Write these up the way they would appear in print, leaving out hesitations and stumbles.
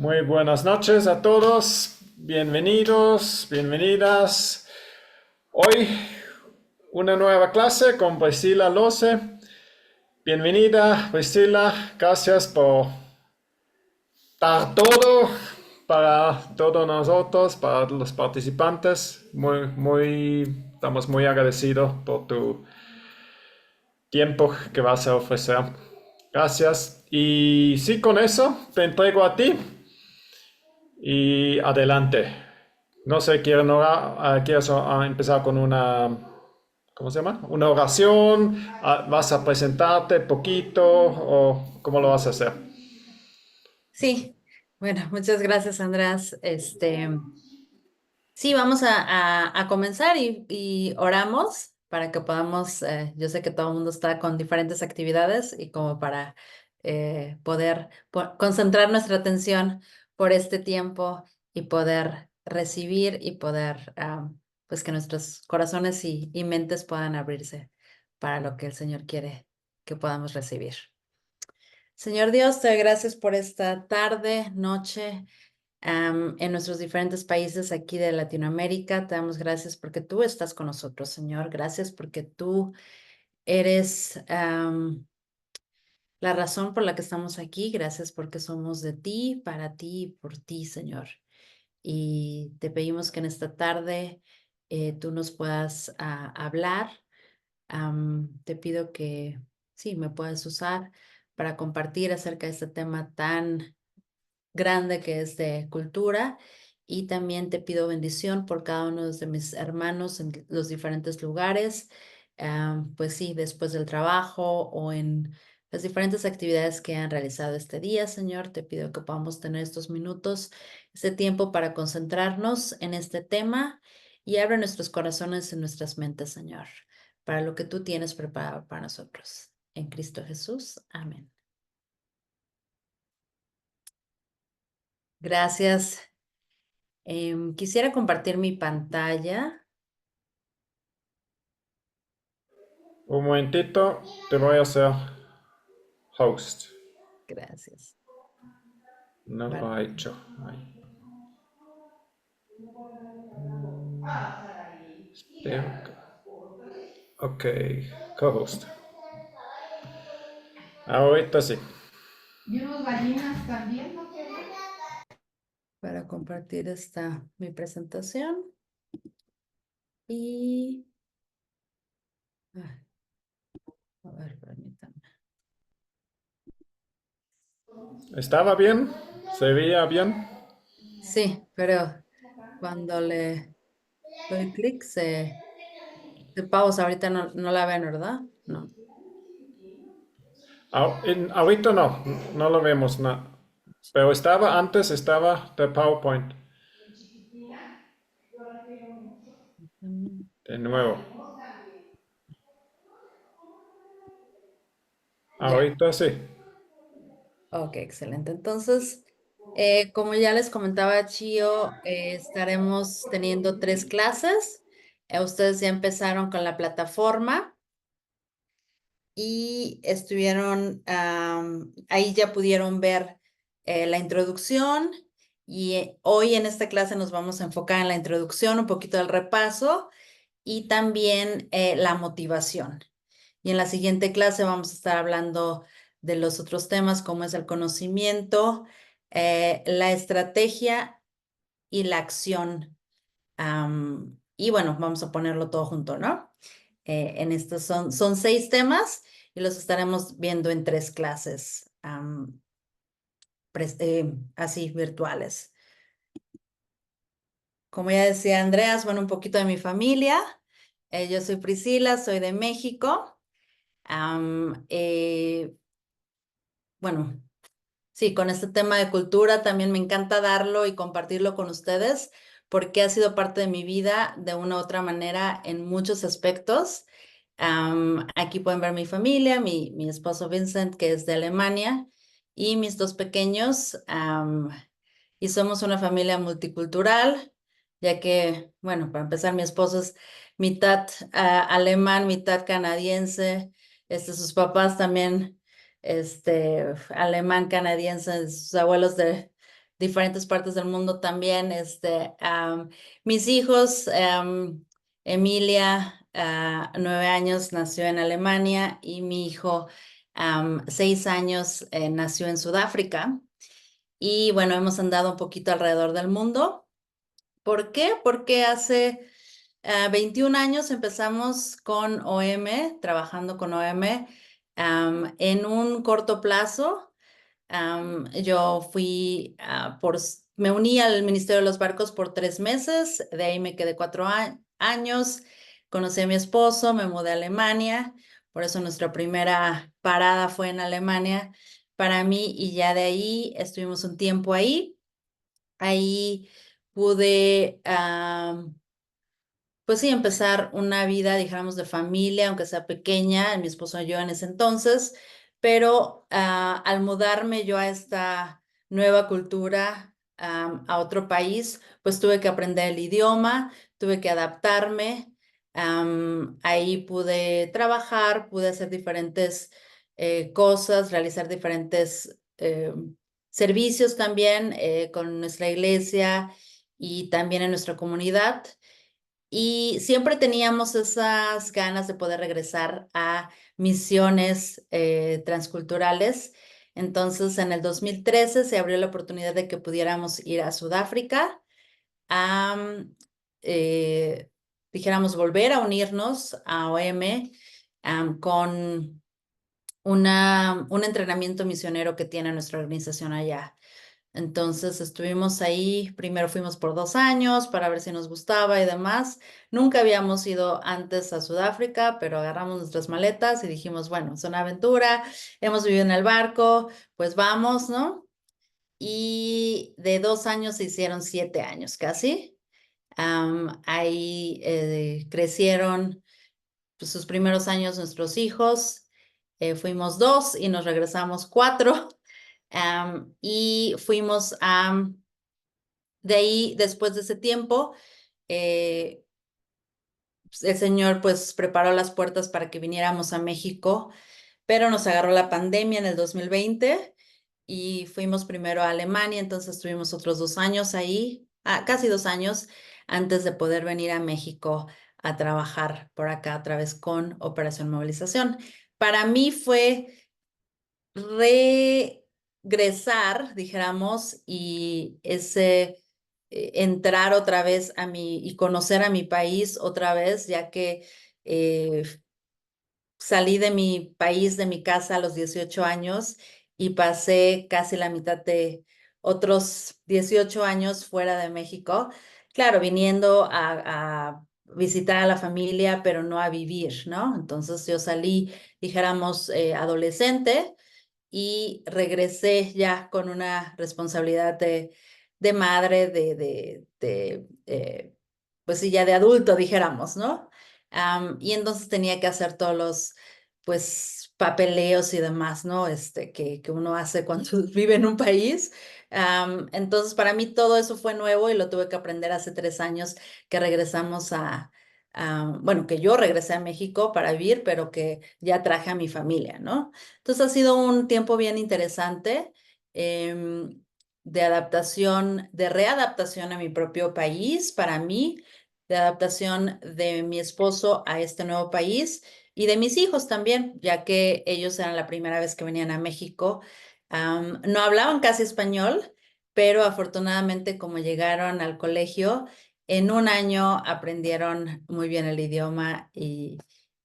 Muy buenas noches a todos, bienvenidos, bienvenidas. Hoy una nueva clase con Priscila Lose. Bienvenida Priscila, gracias por dar todo para todos nosotros, para los participantes. Estamos muy agradecidos por tu tiempo que vas a ofrecer. Gracias. Y sí, con eso te entrego a ti y adelante. No sé, ¿quieres empezar con ¿cómo se llama? Una oración? ¿Vas a presentarte poquito o cómo lo vas a hacer? Sí, bueno, muchas gracias, Andrés. Sí, vamos a comenzar y oramos para que podamos, yo sé que todo el mundo está con diferentes actividades y como para poder concentrar nuestra atención por este tiempo y poder recibir y poder, pues que nuestros corazones y mentes puedan abrirse para lo que el Señor quiere que podamos recibir. Señor Dios, te doy gracias por esta tarde, noche, en nuestros diferentes países aquí de Latinoamérica. Te damos gracias porque tú estás con nosotros, Señor. Gracias porque tú eres la razón por la que estamos aquí. Gracias porque somos de ti, para ti y por ti, Señor. Y te pedimos que en esta tarde tú nos puedas hablar. Te pido que sí, me puedas usar para compartir acerca de este tema tan grande que es de cultura, y también te pido bendición por cada uno de mis hermanos en los diferentes lugares, pues sí, después del trabajo o en las diferentes actividades que han realizado este día, Señor. Te pido que podamos tener estos minutos, este tiempo para concentrarnos en este tema y abre nuestros corazones y nuestras mentes, Señor, para lo que tú tienes preparado para nosotros. En Cristo Jesús. Amén. Gracias. Quisiera compartir mi pantalla. Un momentito, te voy a hacer host. Gracias. No lo Vale. ha hecho. Ay, espero Ok, co-host. Ahorita sí. Y unos gallinas también, ¿no quieres? Para compartir mi presentación y ah, a ver, permítame. ¿Estaba bien? ¿Se veía bien? Sí, pero cuando le doy clic se pausa. Ahorita no la ven, ¿verdad? No. Ahorita no, no lo vemos. Pero estaba de PowerPoint. Mm, De nuevo. Ya. Ahorita sí. Ok, excelente. Entonces, como ya les comentaba, Chio, estaremos teniendo 3 clases. Ustedes ya empezaron con la plataforma y estuvieron, ahí ya pudieron ver la introducción, y hoy en esta clase nos vamos a enfocar en la introducción, un poquito del repaso y también la motivación. Y en la siguiente clase vamos a estar hablando de los otros temas como es el conocimiento, la estrategia y la acción. Y bueno, vamos a ponerlo todo junto, ¿no? En estos son 6 temas y los estaremos viendo en 3 clases, así virtuales. Como ya decía Andreas, bueno, un poquito de mi familia. Yo soy Priscila, soy de México. Am, eh, bueno, sí, con este tema de cultura también me encanta darlo y compartirlo con ustedes porque ha sido parte de mi vida de una u otra manera en muchos aspectos. Aquí pueden ver mi familia, mi esposo Vincent, que es de Alemania, y mis 2 pequeños. Y somos una familia multicultural, ya que, bueno, para empezar, mi esposo es mitad alemán, mitad canadiense. Sus papás también alemán canadiense, sus abuelos diferentes partes del mundo también. Mis hijos, Emilia, 9 años, nació en Alemania y mi hijo, 6 años, nació en Sudáfrica. Y bueno, hemos andado un poquito alrededor del mundo. ¿Por qué? Porque hace 21 años empezamos con OM, trabajando con OM, en un corto plazo. Yo fui me uní al Ministerio de los Barcos por 3 meses, de ahí me quedé 4 años, conocí a mi esposo, me mudé a Alemania, por eso nuestra primera parada fue en Alemania para mí y ya de ahí estuvimos un tiempo ahí. Ahí pude, pues sí, empezar una vida, dijéramos, de familia, aunque sea pequeña, mi esposo y yo en ese entonces, pero al mudarme yo a esta nueva cultura, a otro país, pues tuve que aprender el idioma, tuve que adaptarme. Ahí pude trabajar, pude hacer diferentes cosas, realizar diferentes servicios también con nuestra iglesia y también en nuestra comunidad. Y siempre teníamos esas ganas de poder regresar a misiones transculturales. Entonces, en el 2013 se abrió la oportunidad de que pudiéramos ir a Sudáfrica a, eh, dijéramos, volver a unirnos a OM con un entrenamiento misionero que tiene nuestra organización allá. Entonces estuvimos ahí, primero fuimos por 2 años para ver si nos gustaba y demás. Nunca habíamos ido antes a Sudáfrica, pero agarramos nuestras maletas y dijimos, bueno, es una aventura, hemos vivido en el barco, pues vamos, ¿no? Y de 2 años se hicieron 7 años casi. Ahí crecieron pues, sus primeros años nuestros hijos. Fuimos 2 y nos regresamos 4. Y fuimos de ahí, después de ese tiempo, eh, el Señor pues preparó las puertas para que viniéramos a México, pero nos agarró la pandemia en el 2020 y fuimos primero a Alemania, entonces estuvimos otros 2 años ahí, casi 2 años, antes de poder venir a México a trabajar por acá otra vez con Operación Movilización. Para mí fue regresar, dijéramos, y ese entrar otra vez y conocer a mi país otra vez, ya que eh, salí de mi país, de mi casa a los 18 años y pasé casi la mitad de otros 18 años fuera de México. Claro, viniendo a visitar a la familia, pero no a vivir, ¿no? Entonces yo salí, dijéramos, adolescente y regresé ya con una responsabilidad de madre, pues sí, ya de adulto, dijéramos, ¿no? Y entonces tenía que hacer todos los, pues, papeleos y demás, ¿no? Que uno hace cuando vive en un país. Entonces, para mí todo eso fue nuevo y lo tuve que aprender hace 3 años que regresamos bueno, que yo regresé a México para vivir, pero que ya traje a mi familia, ¿no? Entonces ha sido un tiempo bien interesante de adaptación, de readaptación a mi propio país, para mí, de adaptación de mi esposo a este nuevo país y de mis hijos también, ya que ellos eran la primera vez que venían a México. No hablaban casi español, pero afortunadamente como llegaron al colegio, en un año aprendieron muy bien el idioma y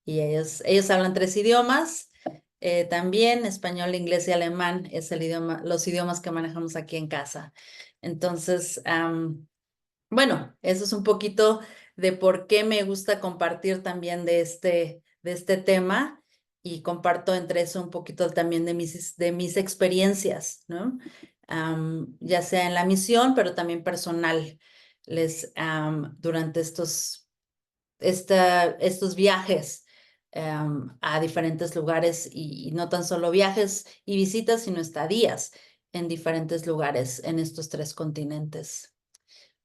ellos hablan 3 idiomas. También español, inglés y alemán es los idiomas que manejamos aquí en casa. Entonces, bueno, eso es un poquito de por qué me gusta compartir también de este tema y comparto entre eso un poquito también de mis experiencias, ¿no? Ya sea en la misión, pero también personal, durante estos viajes a diferentes lugares y no tan solo viajes y visitas, sino estadías en diferentes lugares en estos 3 continentes.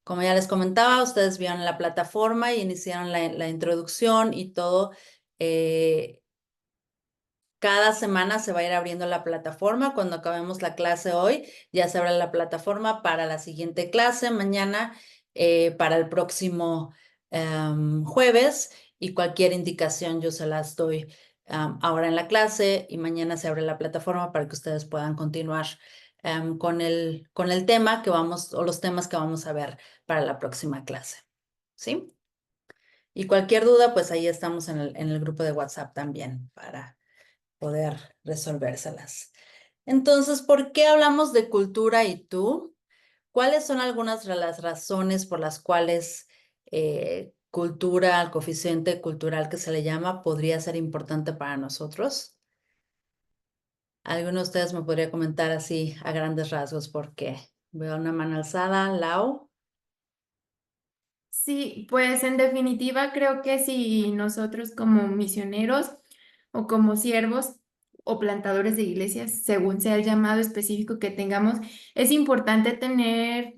Como ya les comentaba, ustedes vieron la plataforma y iniciaron la introducción y todo. Cada semana se va a ir abriendo la plataforma. Cuando acabemos la clase hoy, ya se abre la plataforma para la siguiente clase, mañana, para el próximo jueves, y cualquier indicación yo se las doy ahora en la clase, y mañana se abre la plataforma para que ustedes puedan continuar con el tema que vamos, o los temas que vamos a ver para la próxima clase. ¿Sí? Y cualquier duda, pues ahí estamos en el grupo de WhatsApp también para poder resolvérselas. Entonces, ¿por qué hablamos de cultura y tú? ¿Cuáles son algunas de las razones por las cuales cultura, el coeficiente cultural que se le llama, podría ser importante para nosotros? ¿Alguno de ustedes me podría comentar así a grandes rasgos por qué? Veo una mano alzada. Lau. Sí, pues en definitiva creo que si nosotros como misioneros o como siervos o plantadores de iglesias, según sea el llamado específico que tengamos, es importante tener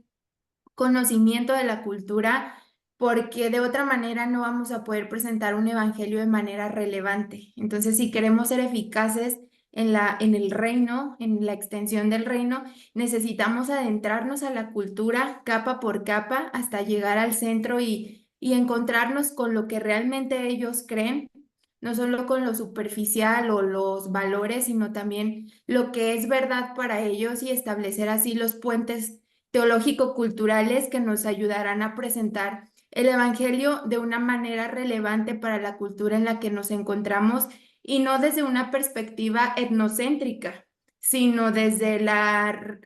conocimiento de la cultura, porque de otra manera no vamos a poder presentar un evangelio de manera relevante. Entonces, si queremos ser eficaces en el reino, en la extensión del reino, necesitamos adentrarnos a la cultura capa por capa hasta llegar al centro y encontrarnos con lo que realmente ellos creen, no solo con lo superficial o los valores, sino también lo que es verdad para ellos, y establecer así los puentes teológico-culturales que nos ayudarán a presentar el Evangelio de una manera relevante para la cultura en la que nos encontramos, y no desde una perspectiva etnocéntrica, sino desde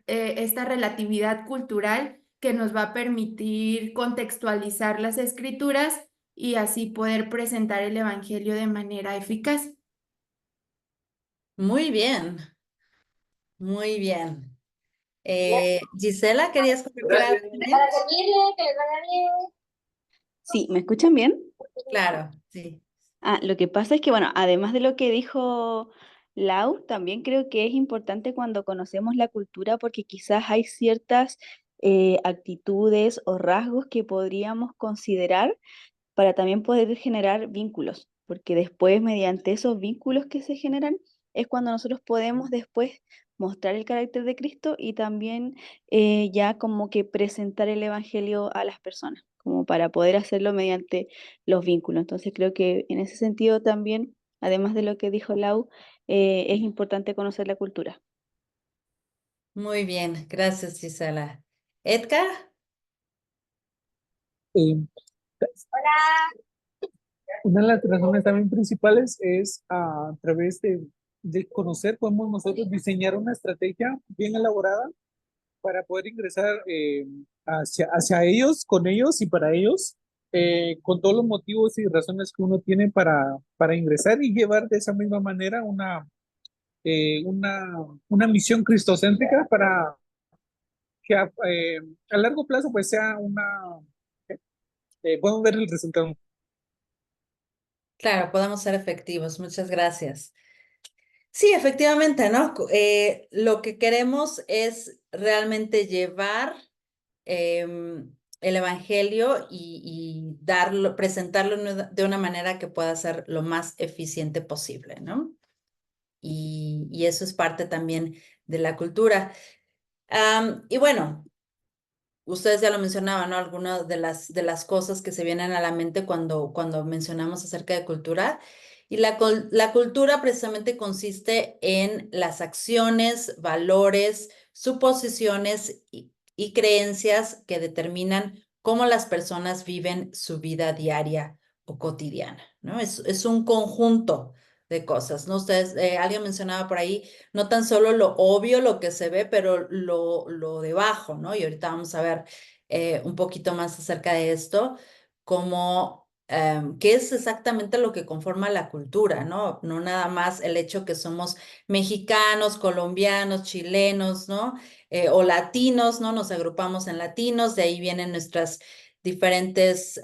esta relatividad cultural que nos va a permitir contextualizar las escrituras y así poder presentar el Evangelio de manera eficaz. Muy bien, muy bien. Gisela, ¿querías comentar algo también? Sí, ¿me escuchan bien? Claro, sí. Lo que pasa es que, bueno, además de lo que dijo Lau, también creo que es importante cuando conocemos la cultura porque quizás hay ciertas actitudes o rasgos que podríamos considerar para también poder generar vínculos, porque después mediante esos vínculos que se generan es cuando nosotros podemos después mostrar el carácter de Cristo y también ya como que presentar el Evangelio a las personas, como para poder hacerlo mediante los vínculos. Entonces creo que en ese sentido también, además de lo que dijo Lau, es importante conocer la cultura. Muy bien, gracias, Gisela. Edgar, Eh, una de las razones también principales es a través de conocer, podemos nosotros diseñar una estrategia bien elaborada para poder ingresar hacia ellos, con ellos y para ellos, con todos los motivos y razones que uno tiene para ingresar y llevar de esa misma manera una misión cristocéntrica para que a largo plazo pues sea podemos ver el resultado. claro, podemos ser efectivos. Muchas gracias. Sí, efectivamente, ¿no? Lo que queremos es realmente llevar el evangelio y darlo, presentarlo de una manera que pueda ser lo más eficiente posible, ¿no? Y eso es parte también de la cultura. Y bueno, ustedes ya lo mencionaban, ¿no? Algunas de las cosas que se vienen a la mente cuando mencionamos acerca de cultura. Y la cultura precisamente consiste en las acciones, valores, suposiciones y creencias que determinan cómo las personas viven su vida diaria o cotidiana, ¿no? Es un conjunto de cosas, ¿no? Ustedes, alguien mencionaba por ahí, no tan solo lo obvio, lo que se ve, pero lo debajo, ¿no? Y ahorita vamos a ver un poquito más acerca de esto, como qué es exactamente lo que conforma la cultura, ¿no? No nada más el hecho que somos mexicanos, colombianos, chilenos, ¿no? O latinos, ¿no? Nos agrupamos en latinos, de ahí vienen nuestras diferentes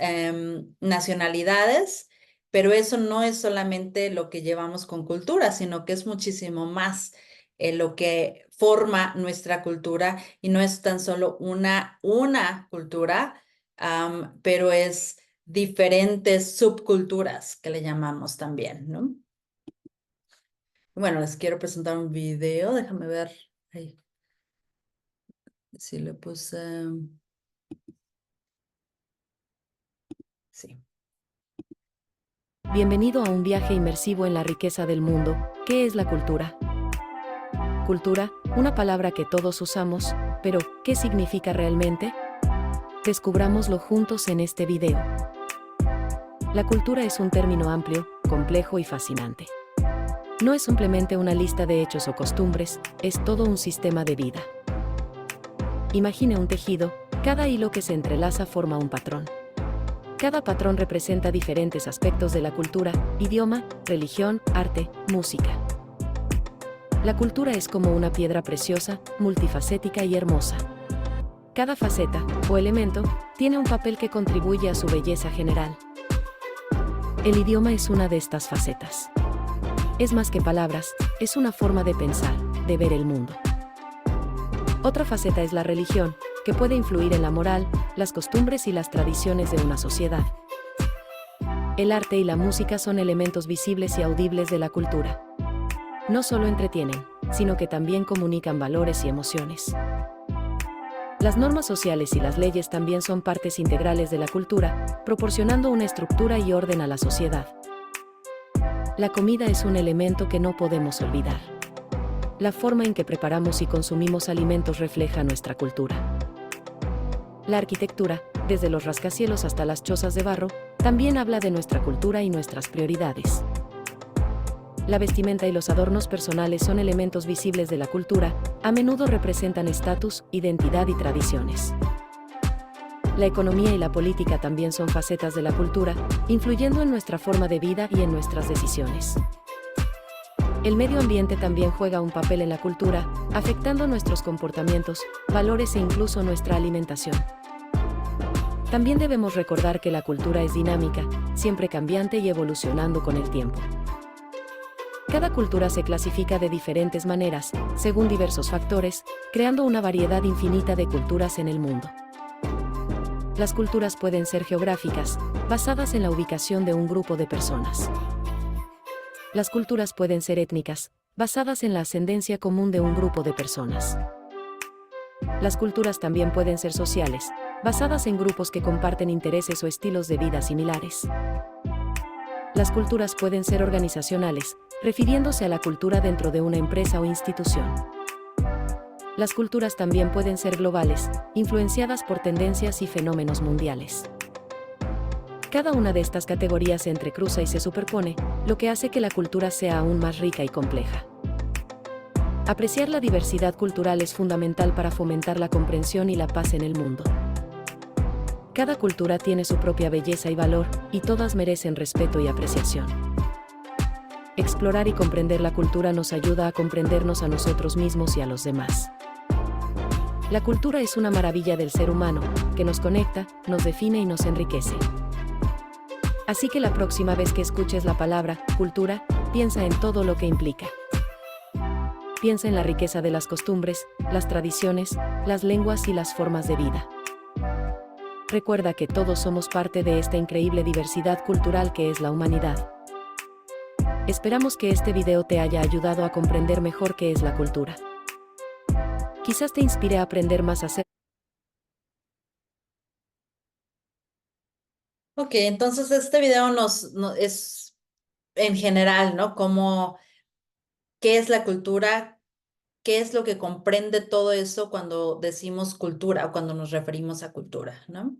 nacionalidades. Pero eso no es solamente lo que llevamos con cultura, sino que es muchísimo más lo que forma nuestra cultura, y no es tan solo una cultura, pero es diferentes subculturas que le llamamos también, ¿no? Bueno, les quiero presentar un video. Déjame ver. Ahí. Si le puse. Sí. Bienvenido a un viaje inmersivo en la riqueza del mundo. ¿Qué es la cultura? Cultura, una palabra que todos usamos, pero ¿qué significa realmente? Descubrámoslo juntos en este video. La cultura es un término amplio, complejo y fascinante. No es simplemente una lista de hechos o costumbres, es todo un sistema de vida. Imagine un tejido, cada hilo que se entrelaza forma un patrón. Cada patrón representa diferentes aspectos de la cultura, idioma, religión, arte, música. La cultura es como una piedra preciosa, multifacética y hermosa. Cada faceta, o elemento, tiene un papel que contribuye a su belleza general. El idioma es una de estas facetas. Es más que palabras, es una forma de pensar, de ver el mundo. Otra faceta es la religión, que puede influir en la moral, las costumbres y las tradiciones de una sociedad. El arte y la música son elementos visibles y audibles de la cultura. No solo entretienen, sino que también comunican valores y emociones. Las normas sociales y las leyes también son partes integrales de la cultura, proporcionando una estructura y orden a la sociedad. La comida es un elemento que no podemos olvidar. La forma en que preparamos y consumimos alimentos refleja nuestra cultura. La arquitectura, desde los rascacielos hasta las chozas de barro, también habla de nuestra cultura y nuestras prioridades. La vestimenta y los adornos personales son elementos visibles de la cultura, a menudo representan estatus, identidad y tradiciones. La economía y la política también son facetas de la cultura, influyendo en nuestra forma de vida y en nuestras decisiones. El medio ambiente también juega un papel en la cultura, afectando nuestros comportamientos, valores e incluso nuestra alimentación. También debemos recordar que la cultura es dinámica, siempre cambiante y evolucionando con el tiempo. Cada cultura se clasifica de diferentes maneras, según diversos factores, creando una variedad infinita de culturas en el mundo. Las culturas pueden ser geográficas, basadas en la ubicación de un grupo de personas. Las culturas pueden ser étnicas, basadas en la ascendencia común de un grupo de personas. Las culturas también pueden ser sociales, basadas en grupos que comparten intereses o estilos de vida similares. Las culturas pueden ser organizacionales, refiriéndose a la cultura dentro de una empresa o institución. Las culturas también pueden ser globales, influenciadas por tendencias y fenómenos mundiales. Cada una de estas categorías se entrecruza y se superpone, lo que hace que la cultura sea aún más rica y compleja. Apreciar la diversidad cultural es fundamental para fomentar la comprensión y la paz en el mundo. Cada cultura tiene su propia belleza y valor, y todas merecen respeto y apreciación. Explorar y comprender la cultura nos ayuda a comprendernos a nosotros mismos y a los demás. La cultura es una maravilla del ser humano, que nos conecta, nos define y nos enriquece. Así que la próxima vez que escuches la palabra cultura, piensa en todo lo que implica. Piensa en la riqueza de las costumbres, las tradiciones, las lenguas y las formas de vida. Recuerda que todos somos parte de esta increíble diversidad cultural que es la humanidad. Esperamos que este video te haya ayudado a comprender mejor qué es la cultura. Quizás te inspire a aprender más acerca. Ok, entonces este video es en general, ¿no? Como qué es la cultura, qué es lo que comprende todo eso cuando decimos cultura o cuando nos referimos a cultura, ¿no?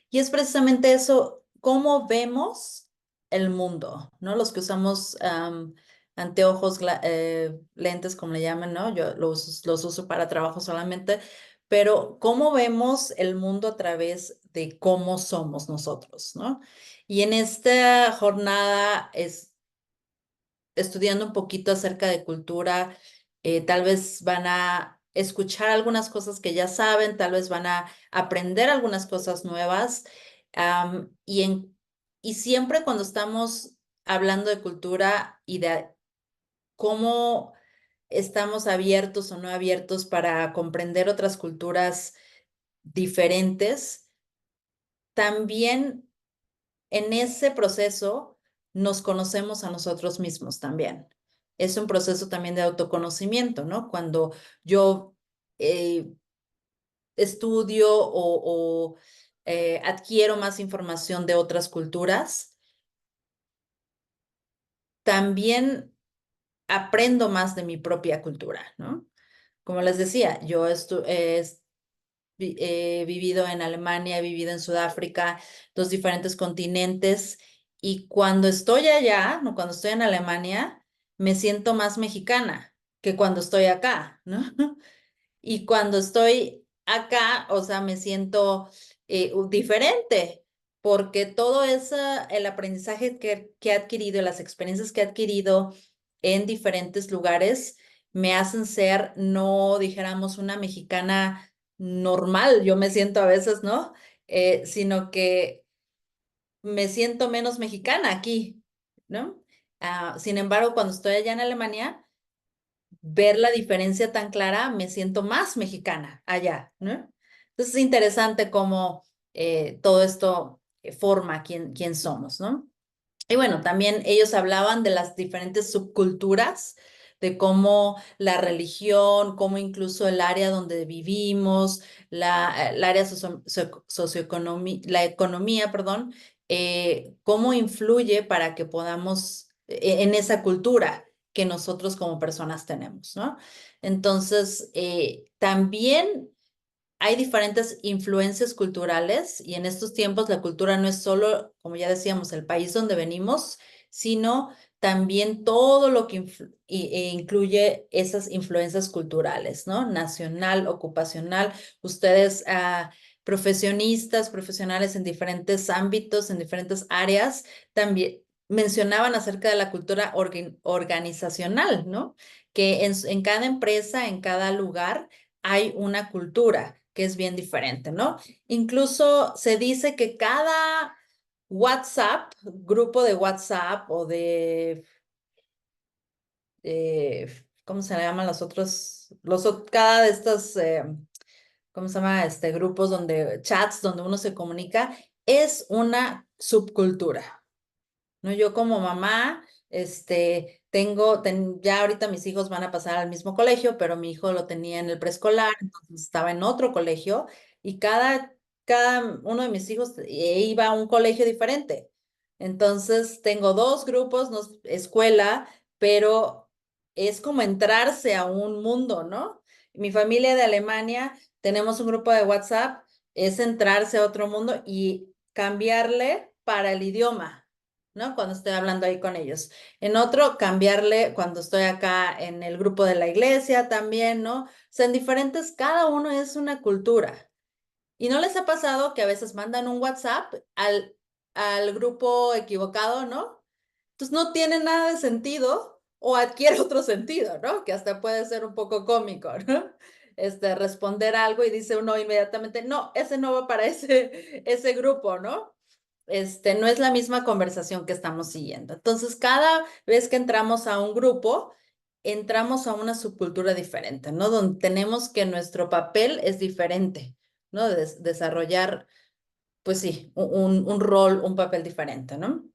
Y es precisamente eso, cómo vemos el mundo, ¿no? Los que usamos anteojos, lentes, como le llaman, ¿no? Yo los uso para trabajo solamente, pero cómo vemos el mundo a través de cómo somos nosotros, ¿no? Y en esta jornada estudiando un poquito acerca de cultura, tal vez van a escuchar algunas cosas que ya saben, tal vez van a aprender algunas cosas nuevas. Y siempre cuando estamos hablando de cultura y de cómo estamos abiertos o no abiertos para comprender otras culturas diferentes, también en ese proceso nos conocemos a nosotros mismos también. es un proceso también de autoconocimiento, ¿no? Cuando yo estudio o adquiero más información de otras culturas, también aprendo más de mi propia cultura, ¿no? Como les decía, yo he vivido en Alemania, he vivido en Sudáfrica, dos diferentes continentes, y cuando estoy allá, no, cuando estoy en Alemania, me siento más mexicana que cuando estoy acá, ¿no? Y cuando estoy acá, o sea, me siento diferente, porque todo el aprendizaje que he adquirido, las experiencias que he adquirido en diferentes lugares, me hacen ser, no dijéramos, una mexicana normal, yo me siento a veces, ¿no? Sino que me siento menos mexicana aquí, ¿no? Sin embargo, cuando estoy allá en Alemania, ver la diferencia tan clara, me siento más mexicana allá, ¿no? Entonces es interesante cómo todo esto forma quién somos, ¿no? Y bueno, también ellos hablaban de las diferentes subculturas, de cómo la religión, cómo incluso el área donde vivimos, el área socioeconómica, la economía, perdón, cómo influye para que podamos, en esa cultura que nosotros como personas tenemos, ¿no? Entonces, también hay diferentes influencias culturales y en estos tiempos la cultura no es solo, como ya decíamos, el país donde venimos, sino también todo lo que incluye esas influencias culturales, ¿no? Nacional, ocupacional. Ustedes, profesionistas, profesionales en diferentes ámbitos, en diferentes áreas, también mencionaban acerca de la cultura organizacional, ¿no? Que en cada empresa, en cada lugar, hay una cultura que es bien diferente, ¿no? Incluso se dice que cada WhatsApp, grupo de WhatsApp o ¿cómo se le llaman los otros? Cada de estos, ¿cómo se llama? Grupos chats donde uno se comunica, es una subcultura. ¿No? Yo como mamá, ya ahorita mis hijos van a pasar al mismo colegio, pero mi hijo lo tenía en el preescolar, entonces estaba en otro colegio y cada uno de mis hijos iba a un colegio diferente. Entonces tengo dos grupos, no, escuela, pero es como entrarse a un mundo, ¿no? Mi familia de Alemania, tenemos un grupo de WhatsApp, es entrarse a otro mundo y cambiarle para el idioma, ¿no? Cuando estoy hablando ahí con ellos. En otro, cambiarle cuando estoy acá en el grupo de la iglesia también, ¿no? O sea, en diferentes, cada uno es una cultura. ¿Y no les ha pasado que a veces mandan un WhatsApp al grupo equivocado, ¿no? Entonces no tiene nada de sentido o adquiere otro sentido, ¿no? Que hasta puede ser un poco cómico, ¿no? Responder algo y dice uno inmediatamente, no, ese no va para ese grupo, ¿no? No es la misma conversación que estamos siguiendo. Entonces, cada vez que entramos a un grupo, entramos a una subcultura diferente, ¿no? Donde tenemos que nuestro papel es diferente, ¿no? Desarrollar, pues sí, un rol, un papel diferente, ¿no?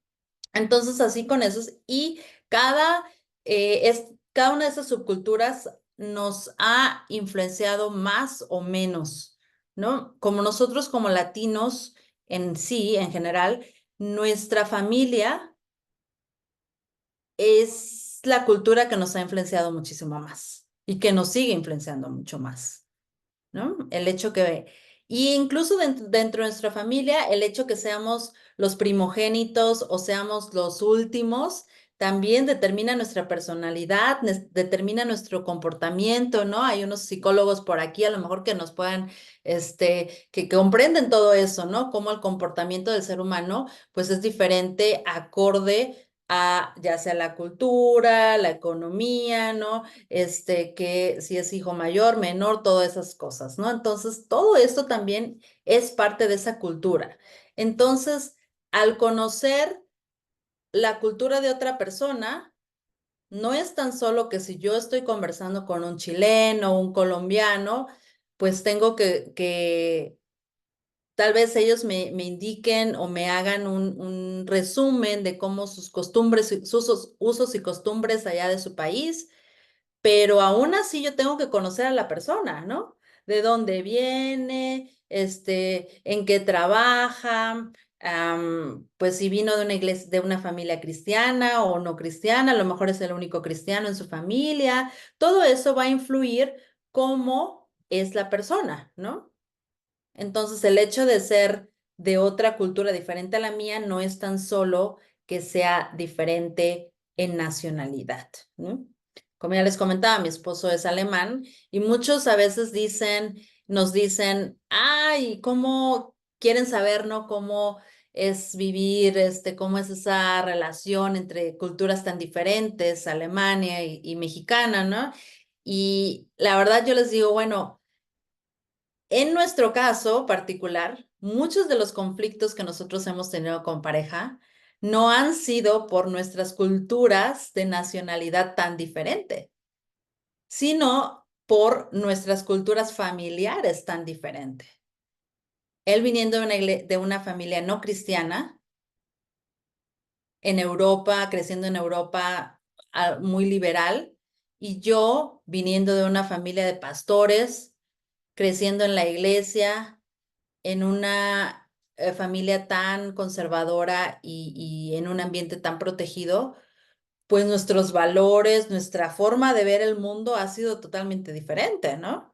Entonces, así con esos, y cada una de esas subculturas nos ha influenciado más o menos, ¿no? Como nosotros como latinos en sí, en general, nuestra familia es la cultura que nos ha influenciado muchísimo más y que nos sigue influenciando mucho más, ¿no? Y incluso dentro de nuestra familia, el hecho que seamos los primogénitos o seamos los últimos, también determina nuestra personalidad, determina nuestro comportamiento, ¿no? Hay unos psicólogos por aquí a lo mejor que nos puedan, que comprenden todo eso, ¿no? Cómo el comportamiento del ser humano, pues es diferente acorde a ya sea la cultura, la economía, ¿no? Que si es hijo mayor, menor, todas esas cosas, ¿no? Entonces, todo esto también es parte de esa cultura. Entonces, al conocer la cultura de otra persona, no es tan solo que si yo estoy conversando con un chileno o un colombiano, pues tengo que tal vez ellos me indiquen o me hagan un resumen de cómo sus costumbres, sus usos y costumbres allá de su país, pero aún así yo tengo que conocer a la persona, ¿no? De dónde viene, en qué trabaja, pues si vino de una iglesia, de una familia cristiana o no cristiana, a lo mejor es el único cristiano en su familia. Todo eso va a influir cómo es la persona, ¿no? Entonces, el hecho de ser de otra cultura diferente a la mía no es tan solo que sea diferente en nacionalidad, ¿no? Como ya les comentaba, mi esposo es alemán y muchos a veces nos dicen, ay, ¿cómo quieren saber, no? ¿Cómo es vivir, cómo es esa relación entre culturas tan diferentes, Alemania y mexicana, ¿no? Y la verdad yo les digo, bueno, en nuestro caso particular, muchos de los conflictos que nosotros hemos tenido con pareja no han sido por nuestras culturas de nacionalidad tan diferente, sino por nuestras culturas familiares tan diferentes. Él viniendo de una familia no cristiana, en Europa, creciendo en Europa muy liberal, y yo viniendo de una familia de pastores, creciendo en la iglesia, en una familia tan conservadora y en un ambiente tan protegido, pues nuestros valores, nuestra forma de ver el mundo ha sido totalmente diferente, ¿no?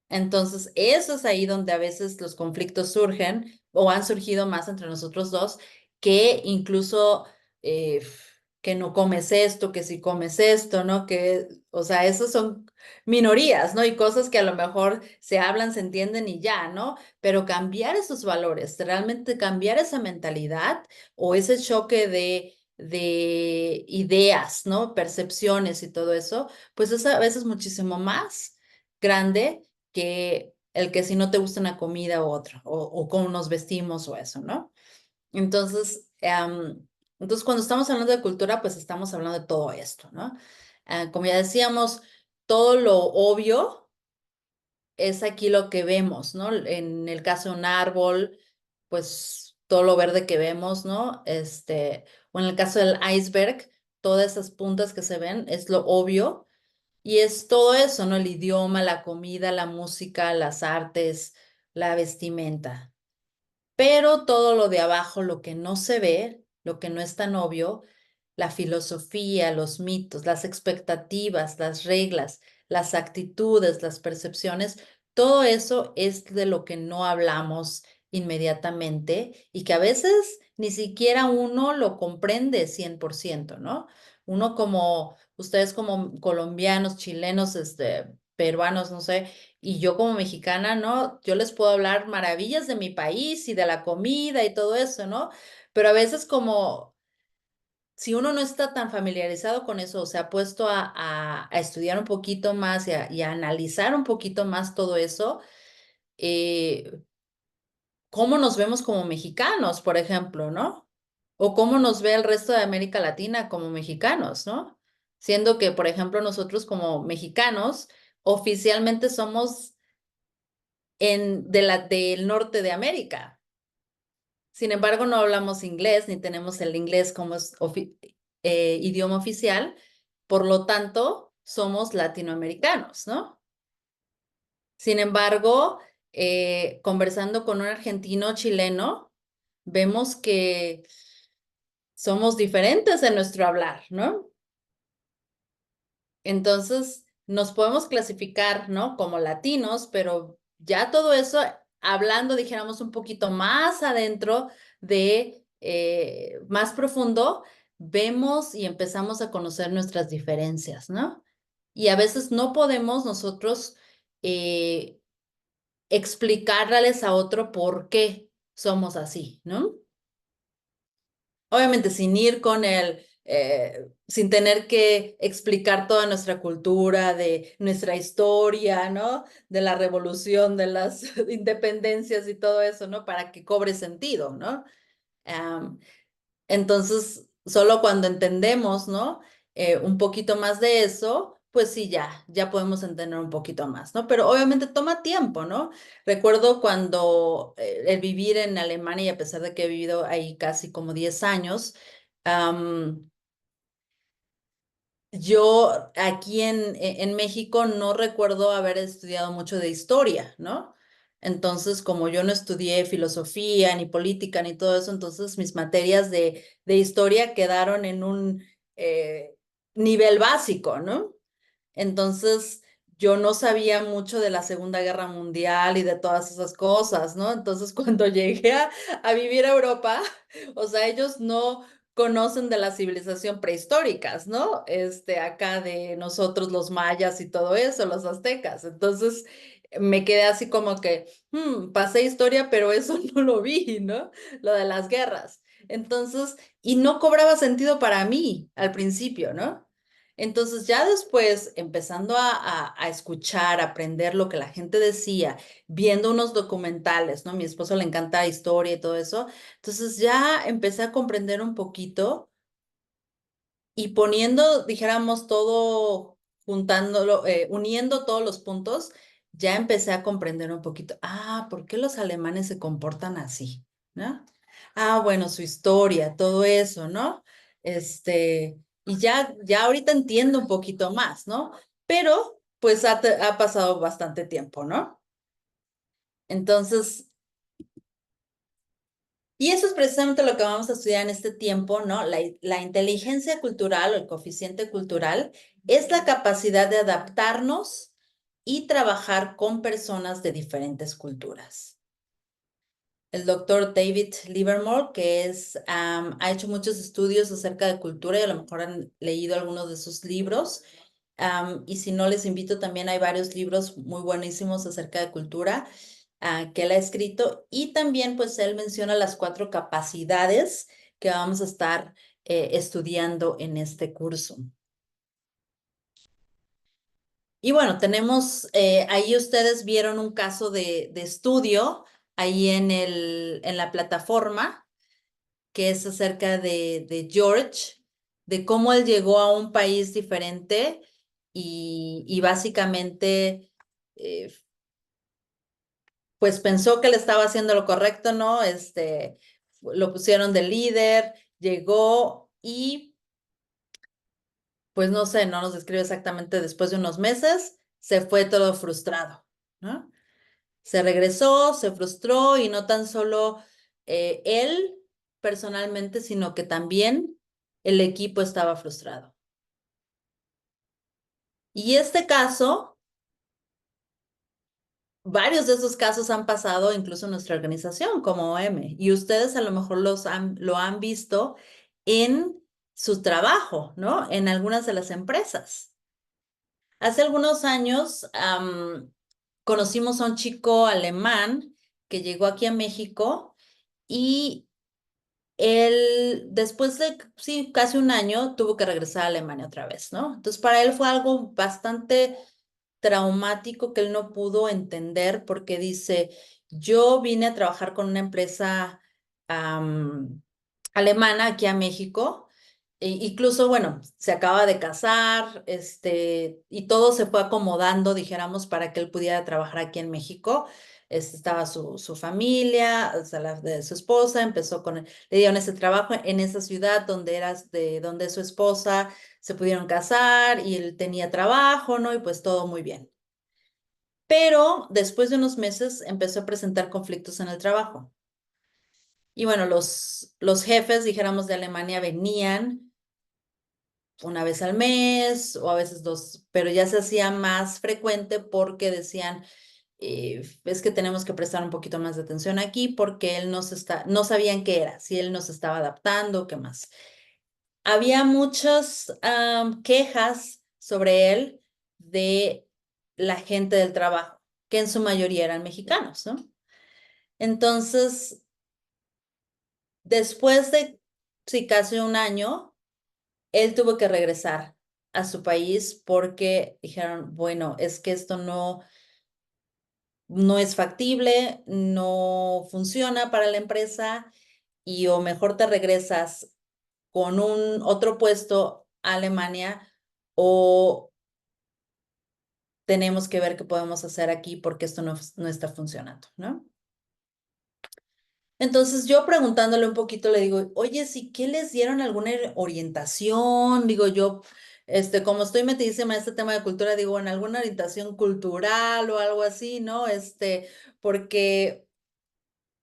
Entonces, eso es ahí donde a veces los conflictos surgen o han surgido más entre nosotros dos, que incluso eh, que no comes esto, que si comes esto, ¿no? Que, o sea, esos son minorías, ¿no? Y cosas que a lo mejor se hablan, se entienden y ya, ¿no? Pero cambiar esos valores, realmente cambiar esa mentalidad o ese choque de ideas, ¿no? Percepciones y todo eso, pues es a veces muchísimo más grande que el que si no te gusta una comida u otra, o cómo nos vestimos o eso, ¿no? Entonces, cuando estamos hablando de cultura, pues estamos hablando de todo esto, ¿no? Como ya decíamos, todo lo obvio es aquí lo que vemos, ¿no? En el caso de un árbol, pues todo lo verde que vemos, ¿no? O en el caso del iceberg, todas esas puntas que se ven es lo obvio. Y es todo eso, ¿no? El idioma, la comida, la música, las artes, la vestimenta. Pero todo lo de abajo, lo que no se ve, lo que no es tan obvio, la filosofía, los mitos, las expectativas, las reglas, las actitudes, las percepciones, todo eso es de lo que no hablamos inmediatamente y que a veces ni siquiera uno lo comprende 100%, ¿no? Uno como, ustedes como colombianos, chilenos, peruanos, no sé, y yo como mexicana, ¿no? Yo les puedo hablar maravillas de mi país y de la comida y todo eso, ¿no? Pero a veces como si uno no está tan familiarizado con eso, o se ha puesto a estudiar un poquito más y a analizar un poquito más todo eso, eh, cómo nos vemos como mexicanos, por ejemplo, ¿no? O cómo nos ve el resto de América Latina como mexicanos, ¿no? Siendo que, por ejemplo, nosotros como mexicanos oficialmente somos del norte de América. Sin embargo, no hablamos inglés ni tenemos el inglés como idioma oficial, por lo tanto, somos latinoamericanos, ¿no? Sin embargo, conversando con un argentino chileno, vemos que somos diferentes en nuestro hablar, ¿no? Entonces, nos podemos clasificar, ¿no? Como latinos, pero ya todo eso, hablando, dijéramos, un poquito más adentro más profundo, vemos y empezamos a conocer nuestras diferencias, ¿no? Y a veces no podemos nosotros eh, explicarles a otro por qué somos así, ¿no? Obviamente sin ir sin tener que explicar toda nuestra cultura, de nuestra historia, ¿no? De la revolución, de las independencias y todo eso, ¿no? Para que cobre sentido, ¿no? Entonces, solo cuando entendemos, ¿no? Un poquito más de eso, pues sí, ya podemos entender un poquito más, ¿no? Pero obviamente toma tiempo, ¿no? Recuerdo cuando el vivir en Alemania, y a pesar de que he vivido ahí casi como 10 años, yo aquí en México no recuerdo haber estudiado mucho de historia, ¿no? Entonces, como yo no estudié filosofía, ni política, ni todo eso, entonces mis materias de historia quedaron en un nivel básico, ¿no? Entonces, yo no sabía mucho de la Segunda Guerra Mundial y de todas esas cosas, ¿no? Entonces, cuando llegué a vivir a Europa, o sea, ellos no conocen de la civilización prehistóricas, ¿no? Acá de nosotros los mayas y todo eso, los aztecas. Entonces, me quedé así como que, pasé historia, pero eso no lo vi, ¿no? Lo de las guerras. Entonces, y no cobraba sentido para mí al principio, ¿no? Entonces ya después, empezando a escuchar, a aprender lo que la gente decía, viendo unos documentales, ¿no? A mi esposo le encanta historia y todo eso. Entonces ya empecé a comprender un poquito y poniendo, dijéramos, todo, juntándolo, uniendo todos los puntos, ya empecé a comprender un poquito, ¿por qué los alemanes se comportan así? ¿No? Bueno, su historia, todo eso, ¿no? Y ya ahorita entiendo un poquito más, ¿no? Pero, pues ha pasado bastante tiempo, ¿no? Entonces, y eso es precisamente lo que vamos a estudiar en este tiempo, ¿no? La inteligencia cultural o el coeficiente cultural es la capacidad de adaptarnos y trabajar con personas de diferentes culturas. El doctor David Livermore, ha hecho muchos estudios acerca de cultura y a lo mejor han leído algunos de sus libros. Y si no, les invito, también hay varios libros muy buenísimos acerca de cultura que él ha escrito. Y también, pues, él menciona las 4 capacidades que vamos a estar estudiando en este curso. Y bueno, tenemos, ahí ustedes vieron un caso de estudio ahí en la plataforma, que es acerca de George, de cómo él llegó a un país diferente y básicamente, pues pensó que le estaba haciendo lo correcto, ¿no? Lo pusieron de líder, llegó y, pues no sé, no nos describe exactamente, después de unos meses, se fue todo frustrado, ¿no? Se regresó, se frustró y no tan solo él personalmente, sino que también el equipo estaba frustrado. Y este caso, varios de esos casos han pasado incluso en nuestra organización como OM, y ustedes a lo mejor lo han visto en su trabajo, ¿no? En algunas de las empresas. Hace algunos años conocimos a un chico alemán que llegó aquí a México y él, después de, sí, casi un año, tuvo que regresar a Alemania otra vez, ¿no? Entonces, para él fue algo bastante traumático que él no pudo entender porque dice, yo vine a trabajar con una empresa alemana aquí a México. Incluso, bueno, se acaba de casar, y todo se fue acomodando, dijéramos, para que él pudiera trabajar aquí en México. Estaba su familia, o sea, la de su esposa, le dieron ese trabajo en esa ciudad donde es su esposa, se pudieron casar y él tenía trabajo, ¿no? Y pues todo muy bien. Pero después de unos meses empezó a presentar conflictos en el trabajo. Y bueno, los jefes, dijéramos, de Alemania venían una vez al mes o a veces 2, pero ya se hacía más frecuente porque decían, es que tenemos que prestar un poquito más de atención aquí porque él no sabían qué era, si él nos estaba adaptando, qué más. Había muchas quejas sobre él de la gente del trabajo, que en su mayoría eran mexicanos, ¿no? Entonces, después de, sí, casi un año, él tuvo que regresar a su país porque dijeron, bueno, es que esto no es factible, no funciona para la empresa y o mejor te regresas con un otro puesto a Alemania o tenemos que ver qué podemos hacer aquí porque esto no está funcionando, ¿no? Entonces yo preguntándole un poquito le digo, oye, ¿sí qué les dieron alguna orientación? Digo yo, como estoy metidísima en este tema de cultura, digo, en alguna orientación cultural o algo así, ¿no? Porque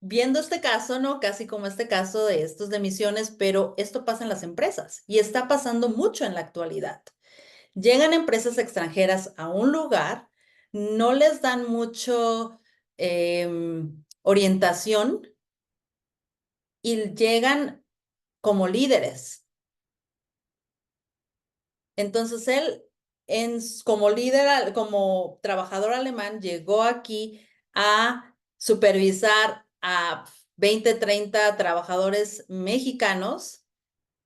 viendo este caso, ¿no? Casi como este caso de estos de misiones, pero esto pasa en las empresas y está pasando mucho en la actualidad. Llegan empresas extranjeras a un lugar, no les dan mucho orientación y llegan como líderes. Entonces él, como líder, como trabajador alemán, llegó aquí a supervisar a 20, 30 trabajadores mexicanos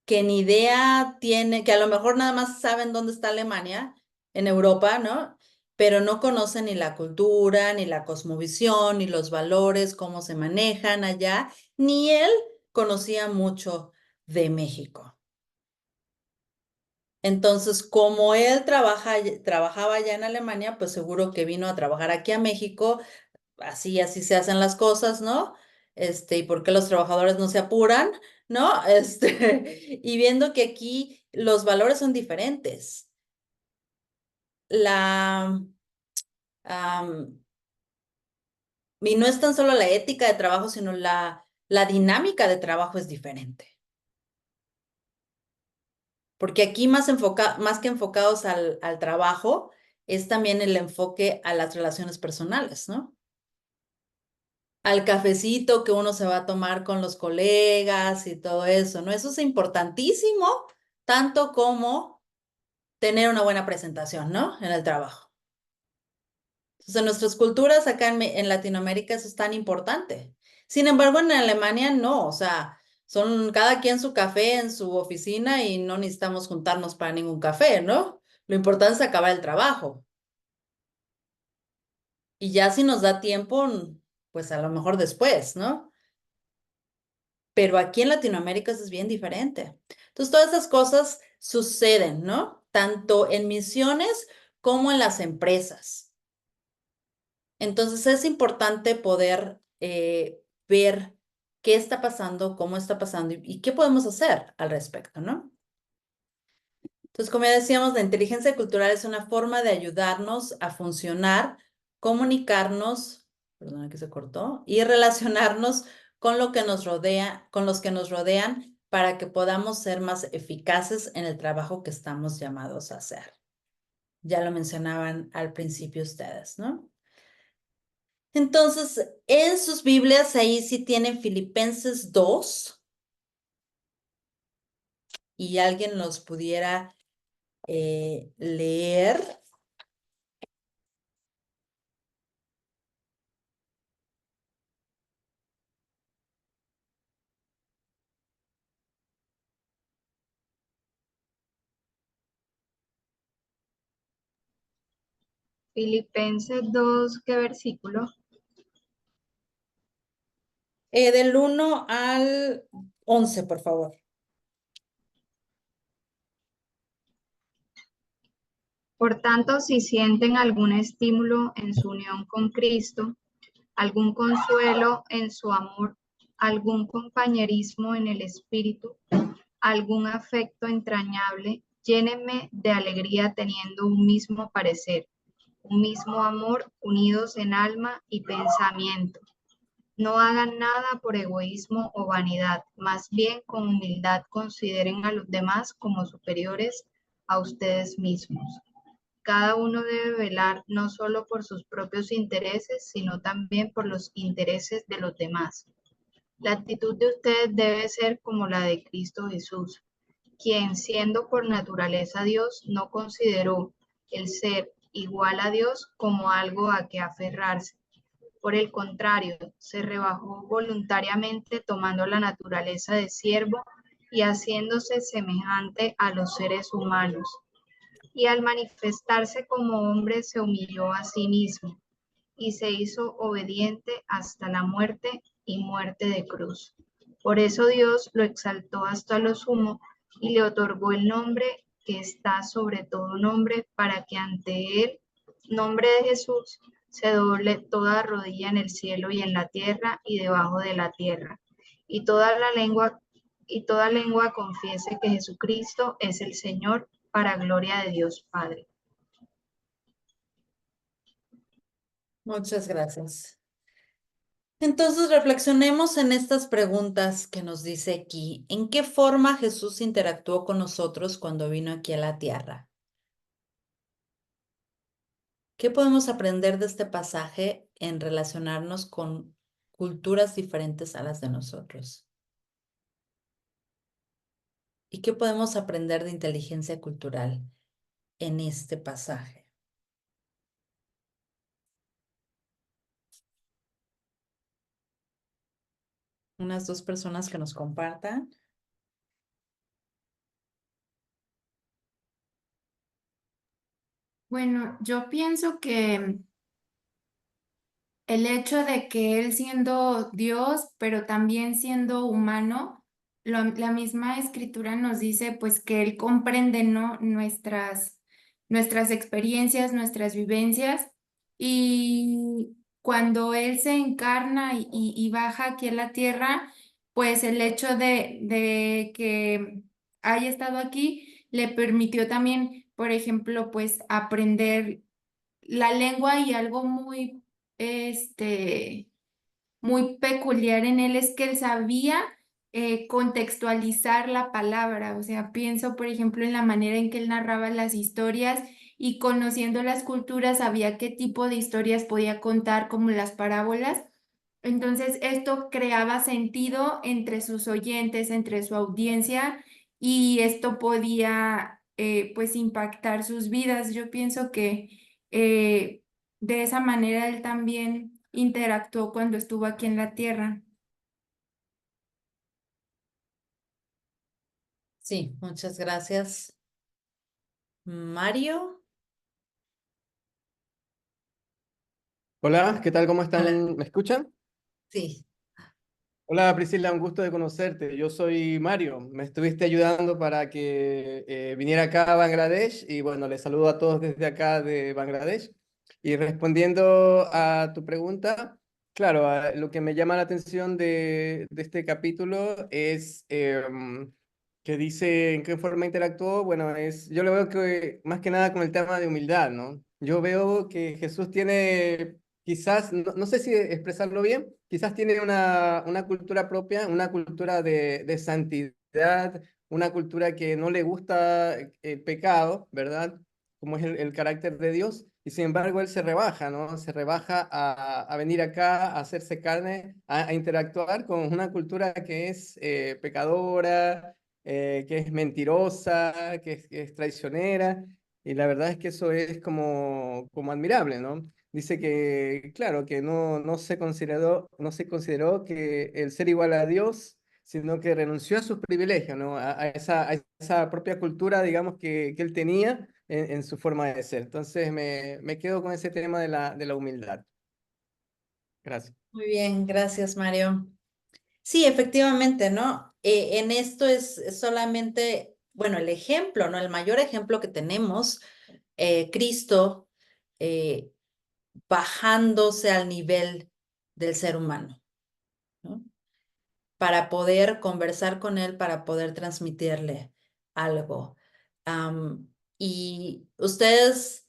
que ni idea tiene, que a lo mejor nada más saben dónde está Alemania, en Europa, ¿no? Pero no conocen ni la cultura, ni la cosmovisión, ni los valores, cómo se manejan allá, ni él conocía mucho de México. Entonces, como él trabajaba allá en Alemania, pues seguro que vino a trabajar aquí a México, así se hacen las cosas, ¿no? ¿Y por qué los trabajadores no se apuran? ¿No? Y viendo que aquí los valores son diferentes. Y no es tan solo la ética de trabajo, sino la dinámica de trabajo es diferente. Porque aquí más que enfocados al trabajo, es también el enfoque a las relaciones personales, ¿no? Al cafecito que uno se va a tomar con los colegas y todo eso, ¿no? Eso es importantísimo, tanto como tener una buena presentación, ¿no? En el trabajo. Entonces, en nuestras culturas acá en Latinoamérica eso es tan importante. Sin embargo, en Alemania no, o sea, son cada quien su café en su oficina y no necesitamos juntarnos para ningún café, ¿no? Lo importante es acabar el trabajo. Y ya si nos da tiempo, pues a lo mejor después, ¿no? Pero aquí en Latinoamérica eso es bien diferente. Entonces, todas esas cosas suceden, ¿no? Tanto en misiones como en las empresas. Entonces, es importante poder ver qué está pasando, cómo está pasando y qué podemos hacer al respecto, ¿no? Entonces, como ya decíamos, la inteligencia cultural es una forma de ayudarnos a funcionar, comunicarnos, perdón, aquí se cortó, y relacionarnos con lo que nos rodea, con los que nos rodean para que podamos ser más eficaces en el trabajo que estamos llamados a hacer. Ya lo mencionaban al principio ustedes, ¿no? Entonces, en sus Biblias ahí sí tienen Filipenses 2 y alguien los pudiera leer. Filipenses 2, ¿qué versículo? Del 1 al 11, por favor. Por tanto, si sienten algún estímulo en su unión con Cristo, algún consuelo en su amor, algún compañerismo en el Espíritu, algún afecto entrañable, llénenme de alegría teniendo un mismo parecer, un mismo amor, unidos en alma y pensamiento. No hagan nada por egoísmo o vanidad, más bien con humildad consideren a los demás como superiores a ustedes mismos. Cada uno debe velar no solo por sus propios intereses, sino también por los intereses de los demás. La actitud de ustedes debe ser como la de Cristo Jesús, quien siendo por naturaleza Dios, no consideró el ser igual a Dios como algo a que aferrarse. Por el contrario, se rebajó voluntariamente tomando la naturaleza de siervo y haciéndose semejante a los seres humanos. Y al manifestarse como hombre se humilló a sí mismo y se hizo obediente hasta la muerte y muerte de cruz. Por eso Dios lo exaltó hasta lo sumo y le otorgó el nombre que está sobre todo nombre para que ante él nombre de Jesús se doble toda rodilla en el cielo y en la tierra y debajo de la tierra, y toda lengua confiese que Jesucristo es el Señor, para gloria de Dios Padre. Muchas gracias. Entonces reflexionemos en estas preguntas que nos dice aquí. ¿En qué forma Jesús interactuó con nosotros cuando vino aquí a la tierra? ¿Qué podemos aprender de este pasaje en relacionarnos con culturas diferentes a las de nosotros? ¿Y qué podemos aprender de inteligencia cultural en este pasaje? Unas dos personas que nos compartan. Bueno, yo pienso que el hecho de que él siendo Dios, pero también siendo humano, la misma escritura nos dice pues que él comprende, ¿no? nuestras experiencias, nuestras vivencias, y cuando él se encarna y baja aquí a la tierra, pues el hecho de que haya estado aquí le permitió también, por ejemplo, pues aprender la lengua, y algo este, muy peculiar en él es que él sabía contextualizar la palabra. O sea, pienso, por ejemplo, en la manera en que él narraba las historias, y conociendo las culturas sabía qué tipo de historias podía contar, como las parábolas. Entonces, esto creaba sentido entre sus oyentes, entre su audiencia, y esto podía, pues, impactar sus vidas. Yo pienso que de esa manera él también interactuó cuando estuvo aquí en la tierra. Sí, muchas gracias. Mario. Hola, ¿qué tal? ¿Cómo Hola. están? ¿Me escuchan? Sí, Hola Priscila, un gusto de conocerte. Yo soy Mario. Me estuviste ayudando para que viniera acá a Bangladesh y bueno, les saludo a todos desde acá de Bangladesh. Y respondiendo a tu pregunta, claro, lo que me llama la atención de este capítulo es que dice en qué forma interactuó. Bueno, yo lo veo que más que nada con el tema de humildad, ¿no? Yo veo que Jesús tiene quizás, no sé si expresarlo bien, quizás tiene una cultura propia, una cultura de santidad, una cultura que no le gusta el pecado, ¿verdad? Como es el carácter de Dios, y sin embargo él se rebaja, ¿no? Se rebaja a venir acá, a hacerse carne, a interactuar con una cultura que es pecadora, que es mentirosa, que es traicionera, y la verdad es que eso es como admirable, ¿no? Dice que, claro, que no se consideró que el ser igual a Dios, sino que renunció a sus privilegios, ¿no? A esa propia cultura, digamos, que él tenía en su forma de ser. Entonces me quedo con ese tema de la humildad. Gracias. muy bien, gracias, Mario. Sí, efectivamente, ¿no? En esto es solamente, bueno, el ejemplo, ¿no? El mayor ejemplo que tenemos, Cristo eh, bajándose al nivel del ser humano, ¿no? Para poder conversar con él, para poder transmitirle algo. Y ustedes,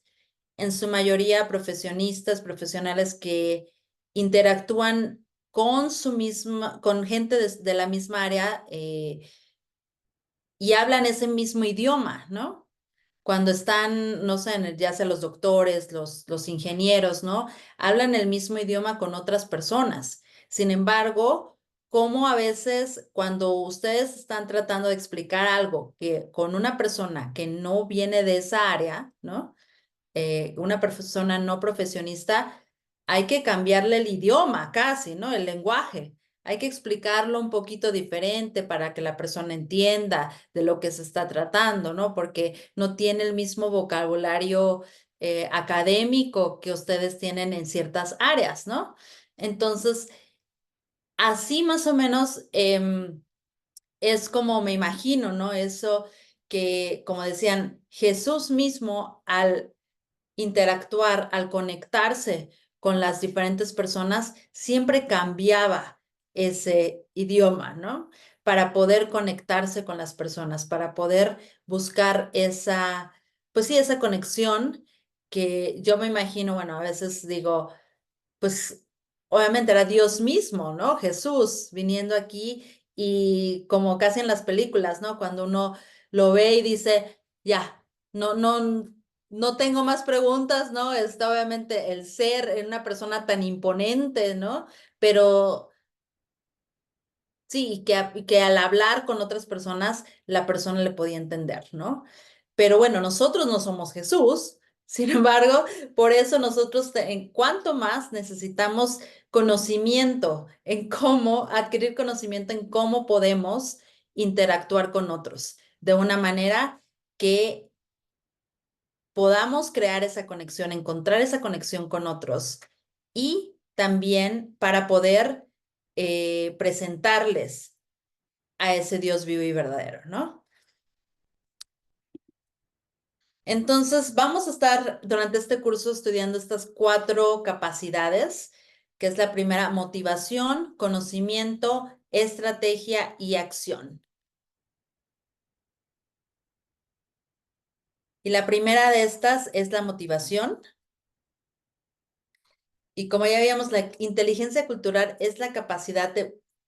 en su mayoría, profesionistas, profesionales que interactúan con gente de la misma área y hablan ese mismo idioma, ¿no? Cuando están, no sé, ya sea los doctores, los ingenieros, ¿no? Hablan el mismo idioma con otras personas. Sin embargo, como a veces cuando ustedes están tratando de explicar algo que con una persona que no viene de esa área, ¿no? Una persona no profesionista, hay que cambiarle el idioma casi, ¿no? El lenguaje. Hay que explicarlo un poquito diferente para que la persona entienda de lo que se está tratando, ¿no? Porque no tiene el mismo vocabulario académico que ustedes tienen en ciertas áreas, ¿no? Entonces, así más o menos es como me imagino, ¿no? Eso que, como decían, Jesús mismo al interactuar, al conectarse con las diferentes personas, siempre cambiaba ese idioma, ¿no? Para poder conectarse con las personas, para poder buscar esa, pues sí, esa conexión que yo me imagino, bueno, a veces digo, pues obviamente era Dios mismo, ¿no? Jesús viniendo aquí y como casi en las películas, ¿no? Cuando uno lo ve y dice, ya, no tengo más preguntas, ¿no? Está obviamente el ser en una persona tan imponente, ¿no? Pero sí, y que al hablar con otras personas, la persona le podía entender, ¿no? Pero bueno, nosotros no somos Jesús, sin embargo, por eso nosotros, en cuanto más necesitamos conocimiento en cómo, adquirir conocimiento en cómo podemos interactuar con otros de una manera que podamos crear esa conexión, encontrar esa conexión con otros y también para poder presentarles a ese Dios vivo y verdadero, ¿no? Entonces, vamos a estar durante este curso estudiando estas 4 capacidades, que es la primera, motivación, conocimiento, estrategia y acción. Y la primera de estas es la motivación. Y como ya vimos, la inteligencia cultural es la capacidad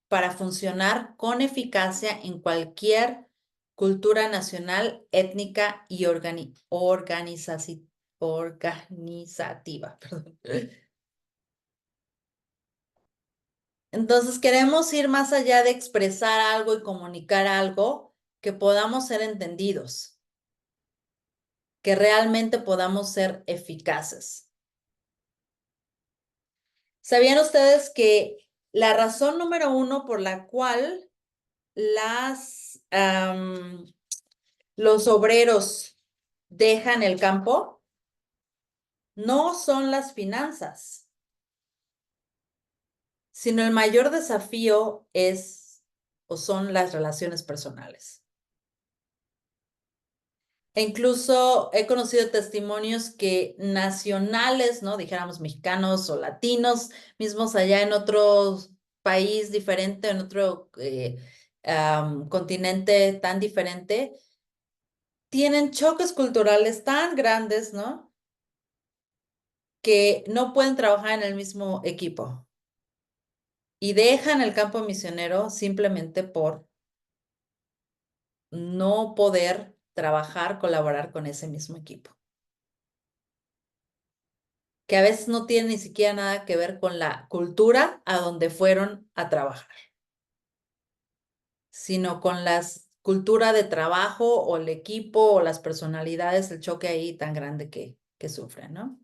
para funcionar con eficacia en cualquier cultura nacional, étnica y organizativa. Perdón. Entonces, queremos ir más allá de expresar algo y comunicar algo, que podamos ser entendidos, que realmente podamos ser eficaces. ¿Sabían ustedes que la razón número 1 por la cual los obreros dejan el campo no son las finanzas, sino el mayor desafío es o son las relaciones personales? E incluso he conocido testimonios que nacionales, ¿no? Dijéramos mexicanos o latinos, mismos allá en otro país diferente, en otro continente tan diferente, tienen choques culturales tan grandes, ¿no? Que no pueden trabajar en el mismo equipo y dejan el campo misionero simplemente por no poder trabajar, colaborar con ese mismo equipo, que a veces no tiene ni siquiera nada que ver con la cultura a donde fueron a trabajar, sino con la cultura de trabajo o el equipo o las personalidades, el choque ahí tan grande que sufren, ¿no?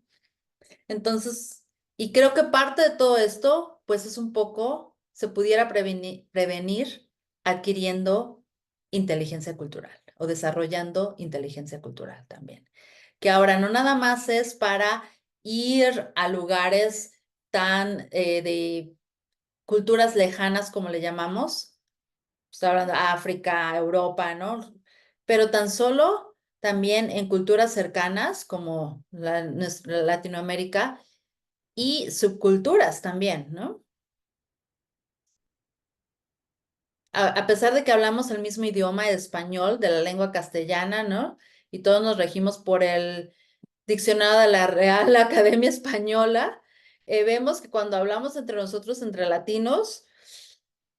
Entonces, y creo que parte de todo esto, pues es un poco, se pudiera prevenir adquiriendo inteligencia cultural o desarrollando inteligencia cultural también. Que ahora no nada más es para ir a lugares tan de culturas lejanas como le llamamos, estoy hablando de África, Europa, ¿no? Pero tan solo también en culturas cercanas como nuestra Latinoamérica y subculturas también, ¿no? A pesar de que hablamos el mismo idioma, el español, de la lengua castellana, ¿no? Y todos nos regimos por el diccionario de la Real Academia Española, vemos que cuando hablamos entre nosotros, entre latinos,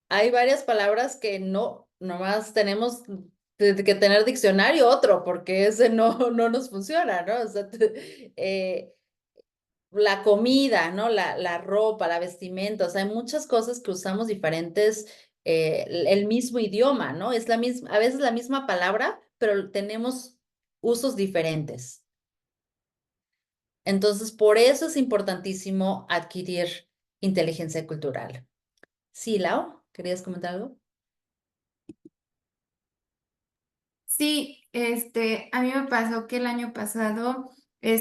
hay varias palabras que no, nomás tenemos que tener diccionario otro, porque ese no nos funciona, ¿no? O sea, la comida, ¿no? La ropa, la vestimenta, o sea, hay muchas cosas que usamos diferentes, el mismo idioma, ¿no? Es la misma, a veces la misma palabra, pero tenemos usos diferentes. Entonces, por eso es importantísimo adquirir inteligencia cultural. Sí, Lau, ¿querías comentar algo? Sí, a mí me pasó que el año pasado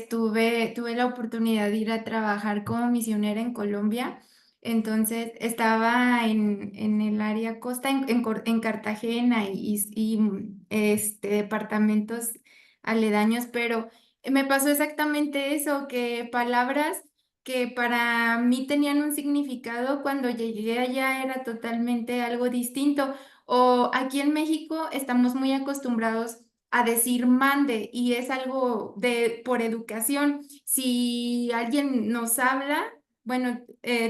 tuve la oportunidad de ir a trabajar como misionera en Colombia. Entonces estaba en el área costa, en Cartagena y departamentos aledaños, pero me pasó exactamente eso, que palabras que para mí tenían un significado, cuando llegué allá era totalmente algo distinto. O aquí en México estamos muy acostumbrados a decir mande y es algo de por educación. Si alguien nos habla, bueno,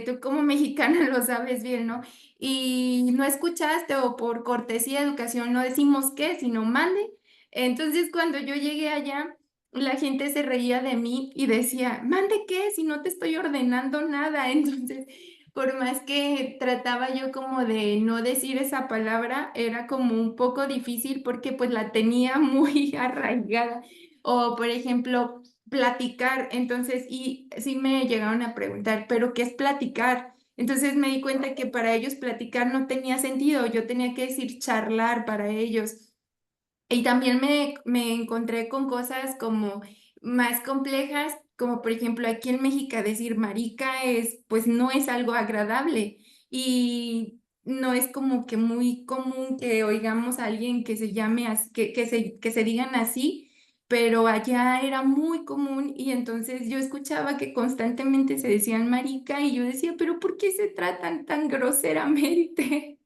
tú como mexicana lo sabes bien, ¿no? Y no escuchaste o por cortesía de educación no decimos qué, sino mande. Entonces, cuando yo llegué allá, la gente se reía de mí y decía, mande qué, si no te estoy ordenando nada. Entonces, por más que trataba yo como de no decir esa palabra, era como un poco difícil porque pues la tenía muy arraigada. O, por ejemplo, platicar. Entonces, y sí me llegaron a preguntar, ¿pero qué es platicar? Entonces me di cuenta que para ellos platicar no tenía sentido, yo tenía que decir charlar para ellos. Y también me encontré con cosas como más complejas, como por ejemplo aquí en México decir marica es, pues no es algo agradable y no es como que muy común que oigamos a alguien que se llame así, que se digan así, pero allá era muy común y entonces yo escuchaba que constantemente se decían marica y yo decía, pero ¿por qué se tratan tan groseramente?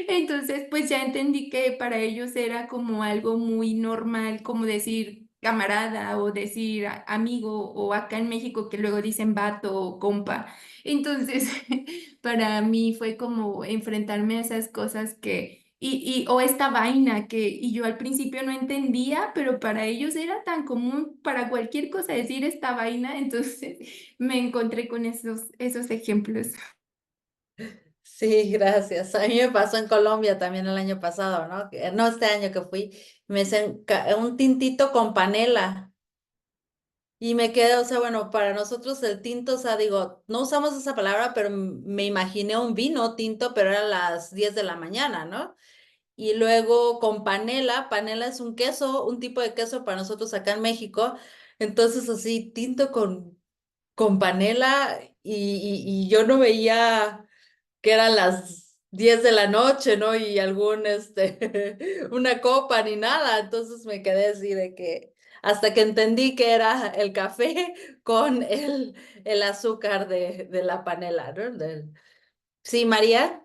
Entonces, pues ya entendí que para ellos era como algo muy normal, como decir camarada o decir amigo, o acá en México que luego dicen vato o compa. Entonces, para mí fue como enfrentarme a esas cosas o esta vaina y yo al principio no entendía, pero para ellos era tan común para cualquier cosa decir esta vaina, entonces me encontré con esos ejemplos. Sí, gracias. A mí me pasó en Colombia también el año pasado, ¿no? No, este año que fui, me dicen un tintito con panela. Y me quedé, o sea, bueno, para nosotros el tinto, o sea, digo, no usamos esa palabra, pero me imaginé un vino tinto, pero era a las 10 de la mañana, ¿no? Y luego con panela, panela es un queso, un tipo de queso para nosotros acá en México. Entonces, así, tinto con panela y yo no veía que eran las 10 de la noche, ¿no? Y una copa ni nada. Entonces me quedé así de que, hasta que entendí que era el café con el azúcar de la panela, ¿no? Sí, María.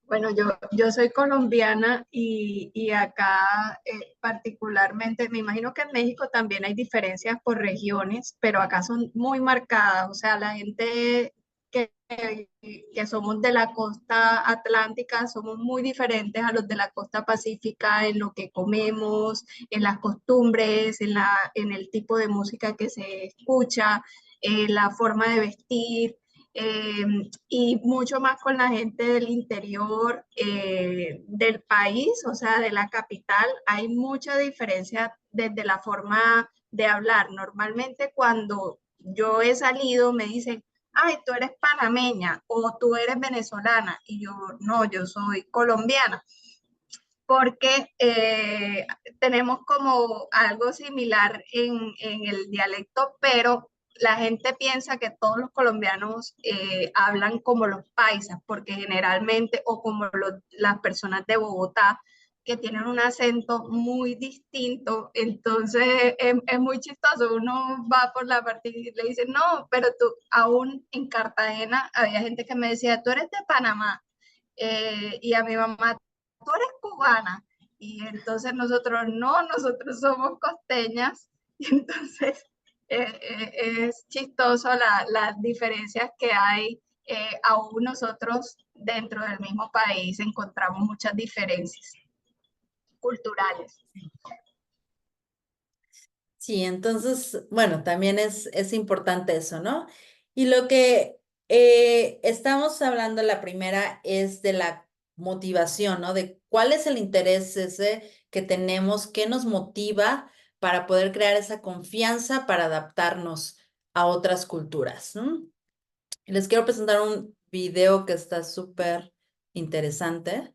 Bueno, yo soy colombiana y acá particularmente, me imagino que en México también hay diferencias por regiones, pero acá son muy marcadas. O sea, la gente que somos de la costa atlántica somos muy diferentes a los de la costa pacífica en lo que comemos, en las costumbres, en el tipo de música que se escucha, la forma de vestir. eh, y mucho más con la gente del interior del país, o sea, de la capital, hay mucha diferencia desde la forma de hablar. Normalmente cuando yo he salido me dicen, ay, tú eres panameña o tú eres venezolana, y yo no, yo soy colombiana, porque tenemos como algo similar en el dialecto, pero la gente piensa que todos los colombianos hablan como los paisas, porque generalmente, o como las personas de Bogotá, que tienen un acento muy distinto, entonces es muy chistoso. Uno va por la parte y le dice, no, pero tú, aún en Cartagena, había gente que me decía, tú eres de Panamá, y a mi mamá, tú eres cubana. Y entonces nosotros no, nosotros somos costeñas. Y entonces es chistoso las diferencias que hay. Aún nosotros dentro del mismo país encontramos muchas diferencias culturales. Sí, entonces, bueno, también es importante eso, ¿no? Y lo que estamos hablando, la primera es de la motivación, ¿no? De cuál es el interés ese que tenemos, qué nos motiva para poder crear esa confianza para adaptarnos a otras culturas, ¿no? Y les quiero presentar un video que está súper interesante.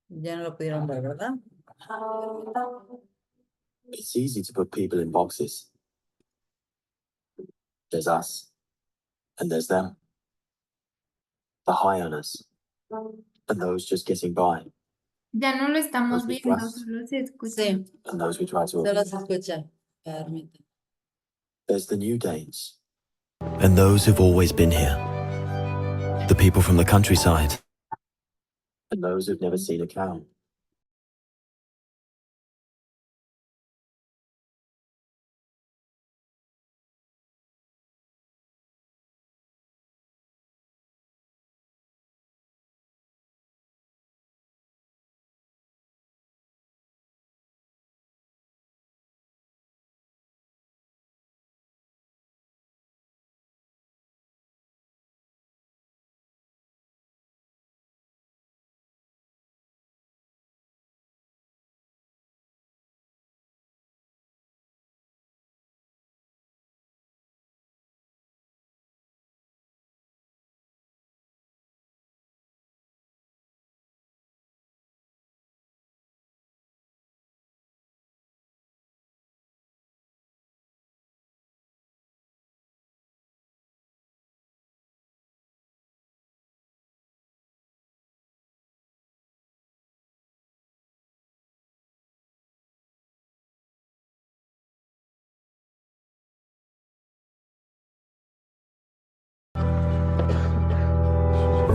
Ya no lo pudieron ver, ¿verdad? It's easy to put people in boxes. There's us, and there's them. the high earners, and those just getting by, Ya no lo estamos Those with viendo, trust. solo se escucha. Sí, and those we try to solo avoid. se escucha. Permíteme. There's the new Danes, and those who've always been here. The people from the countryside, and those who've never seen a cow.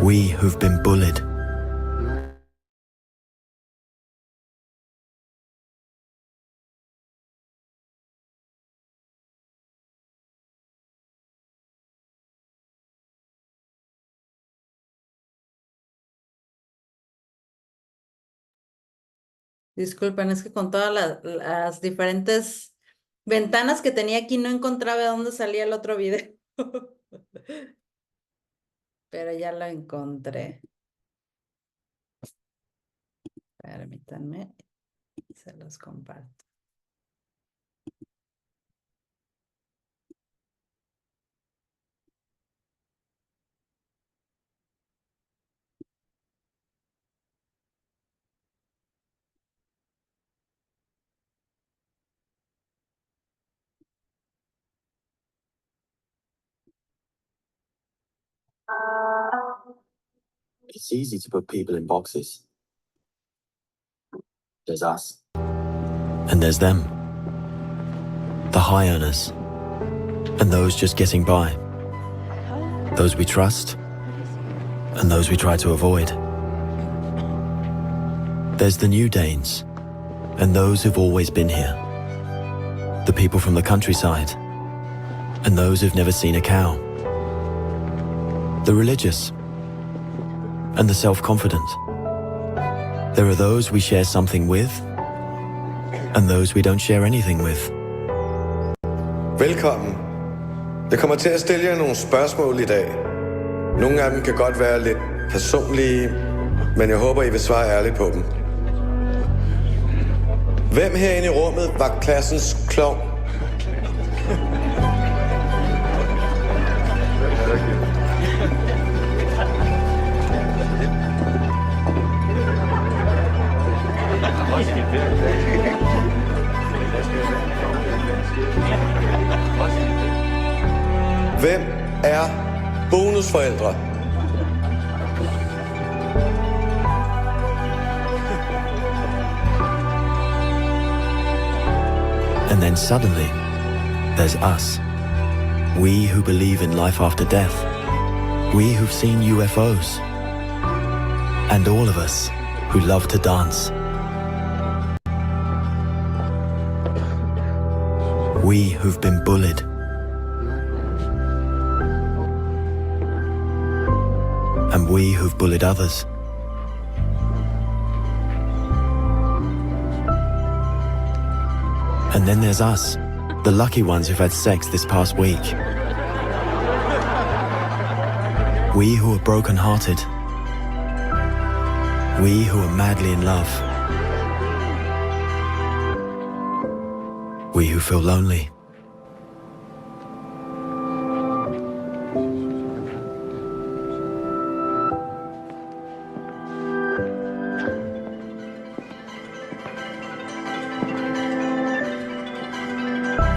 We who've been bullied, Disculpen, es que con todas las diferentes ventanas que tenía aquí no encontraba de dónde salía el otro video. Pero ya lo encontré. Permítanme, se los comparto. it's easy to put people in boxes. There's us, and there's them. The high earners, and those just getting by. Those we trust, and those we try to avoid. There's the new Danes, and those who've always been here. The people from the countryside, and those who've never seen a cow. The religious, and the self-confident. There are those we share something with, and those we don't share anything with. Velkommen. Jeg kommer til at stille jer nogle spørgsmål i dag. Nogle af dem kan godt være lidt personlige, men jeg håber, I vil svare ærligt på dem. Hvem herinde i rummet var klassens klovn? Hvem er bonusforældre? And then suddenly, there's us. We who believe in life after death. We who've seen UFOs. And all of us who love to dance. We who've been bullied. And we who've bullied others. And then there's us, the lucky ones who've had sex this past week. We who are broken-hearted. We who are madly in love. We who feel lonely.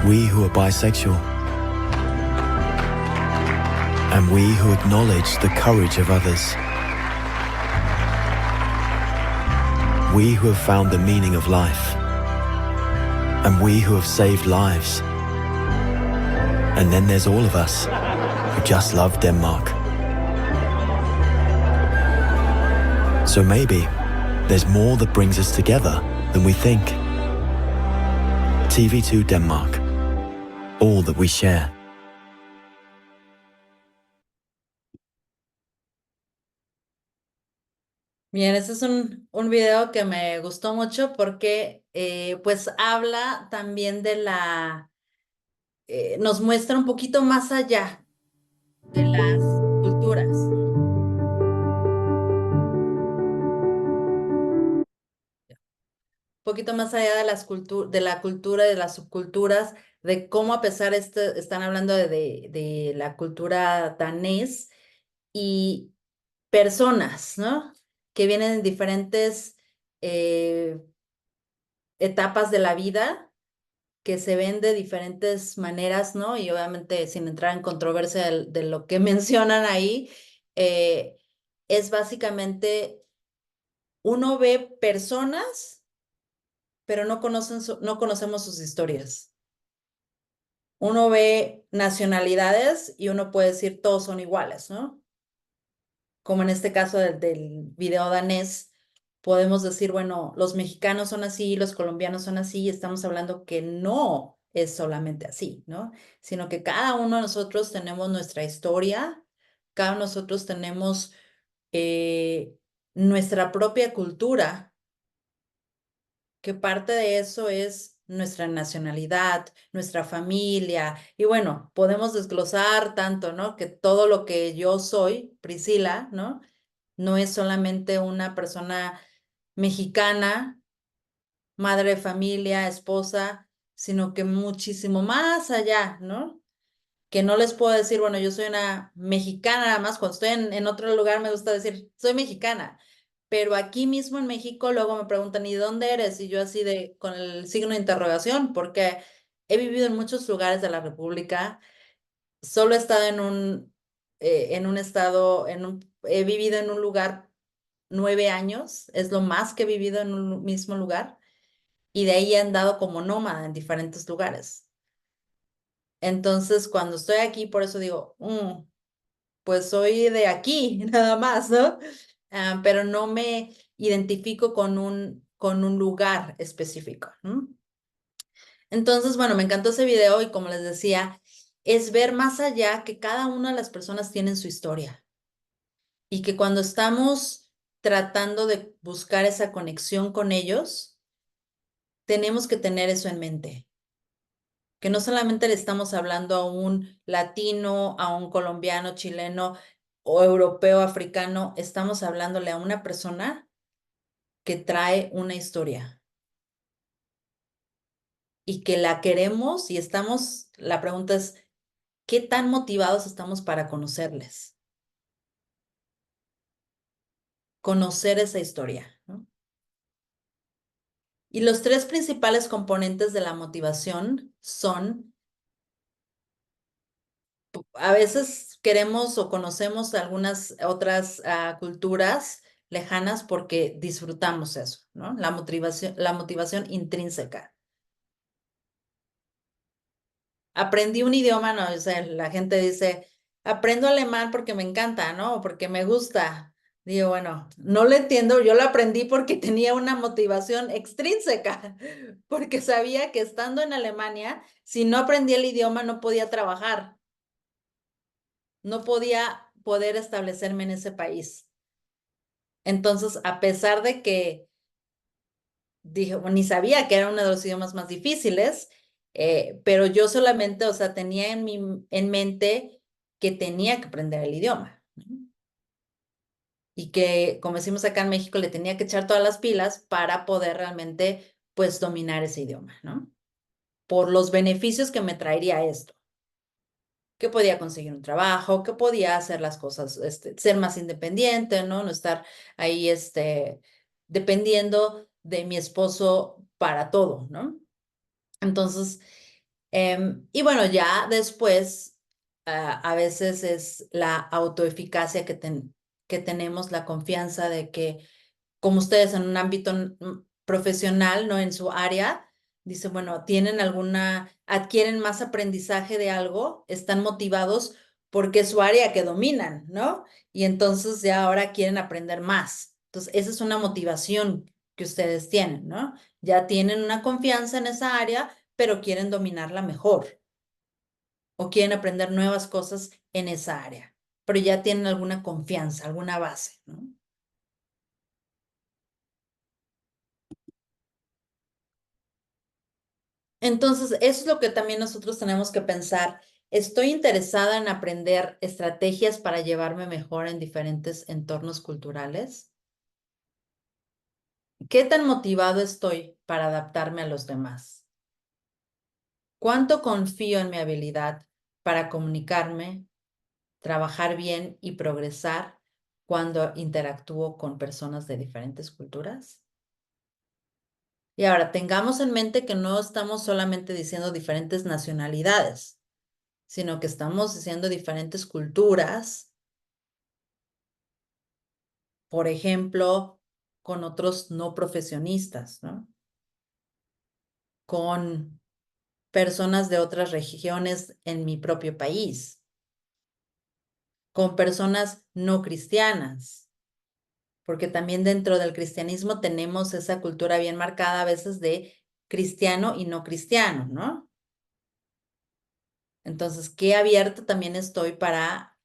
We who are bisexual. and we who acknowledge the courage of others. We who have found the meaning of life, and we who have saved lives. And then there's all of us who just love Denmark. So maybe there's more that brings us together than we think. TV2 Denmark, all that we share. Bien, ese es un video que me gustó mucho porque pues habla también de nos muestra un poquito más allá de las culturas. Un poquito más allá de de la cultura, de las subculturas, de cómo a pesar están hablando de la cultura danés y personas, ¿no? Que vienen en diferentes etapas de la vida, que se ven de diferentes maneras, ¿no? Y obviamente sin entrar en controversia de lo que mencionan ahí, es básicamente uno ve personas, pero no conocemos sus historias. Uno ve nacionalidades y uno puede decir todos son iguales, ¿no? Como en este caso del video danés, podemos decir, bueno, los mexicanos son así, los colombianos son así, y estamos hablando que no es solamente así, ¿no? Sino que cada uno de nosotros tenemos nuestra historia, cada uno de nosotros tenemos nuestra propia cultura, que parte de eso es nuestra nacionalidad, nuestra familia, y bueno, podemos desglosar tanto, ¿no? Que todo lo que yo soy, Priscila, ¿no? No es solamente una persona mexicana, madre de familia, esposa, sino que muchísimo más allá, ¿no? Que no les puedo decir, bueno, yo soy una mexicana, nada más cuando estoy en otro lugar me gusta decir, soy mexicana, pero aquí mismo en México luego me preguntan, ¿y dónde eres? Y yo así con el signo de interrogación, porque he vivido en muchos lugares de la República, solo he estado en un estado, he vivido en un lugar 9 años, es lo más que he vivido en un mismo lugar, y de ahí he andado como nómada en diferentes lugares. Entonces, cuando estoy aquí, por eso digo, pues soy de aquí, nada más, ¿no? Pero no me identifico con un lugar específico, ¿no? Entonces, bueno, me encantó ese video y como les decía, es ver más allá que cada una de las personas tienen su historia y que cuando estamos tratando de buscar esa conexión con ellos, tenemos que tener eso en mente. Que no solamente le estamos hablando a un latino, a un colombiano, chileno o europeo, africano, estamos hablándole a una persona que trae una historia y que la queremos y la pregunta es, ¿qué tan motivados estamos para conocerles? Conocer esa historia, ¿no? Y los 3 principales componentes de la motivación son, a veces queremos o conocemos algunas otras culturas lejanas porque disfrutamos eso, ¿no? La motivación intrínseca. Aprendí un idioma, no, o sea, la gente dice, aprendo alemán porque me encanta, ¿no? O porque me gusta. Digo, bueno, no lo entiendo, yo lo aprendí porque tenía una motivación extrínseca, porque sabía que estando en Alemania, si no aprendía el idioma, no podía trabajar, no podía poder establecerme en ese país. Entonces, a pesar de que dije, bueno, ni sabía que era uno de los idiomas más difíciles, pero yo solamente, o sea, tenía en mente que tenía que aprender el idioma, ¿no? Y que, como decimos acá en México, le tenía que echar todas las pilas para poder realmente, pues, dominar ese idioma, ¿no? Por los beneficios que me traería esto. Que podía conseguir un trabajo, que podía hacer las cosas, ser más independiente, ¿no? No estar ahí, dependiendo de mi esposo para todo, ¿no? Entonces, y bueno, ya después a veces es la autoeficacia que tenemos, la confianza de que, como ustedes en un ámbito profesional, ¿no? En su área, dicen, bueno, adquieren más aprendizaje de algo, están motivados porque es su área que dominan, ¿no? Y entonces ya ahora quieren aprender más. Entonces, esa es una motivación que ustedes tienen, ¿no? Ya tienen una confianza en esa área, pero quieren dominarla mejor o quieren aprender nuevas cosas en esa área, pero ya tienen alguna confianza, alguna base, ¿no? Entonces, eso es lo que también nosotros tenemos que pensar. ¿Estoy interesada en aprender estrategias para llevarme mejor en diferentes entornos culturales? ¿Qué tan motivado estoy para adaptarme a los demás? ¿Cuánto confío en mi habilidad para comunicarme, trabajar bien y progresar cuando interactúo con personas de diferentes culturas? Y ahora, tengamos en mente que no estamos solamente diciendo diferentes nacionalidades, sino que estamos diciendo diferentes culturas, por ejemplo, con otros no profesionistas, ¿no? Con personas de otras regiones en mi propio país, con personas no cristianas, porque también dentro del cristianismo tenemos esa cultura bien marcada a veces de cristiano y no cristiano, ¿no? Entonces, qué abierto también estoy para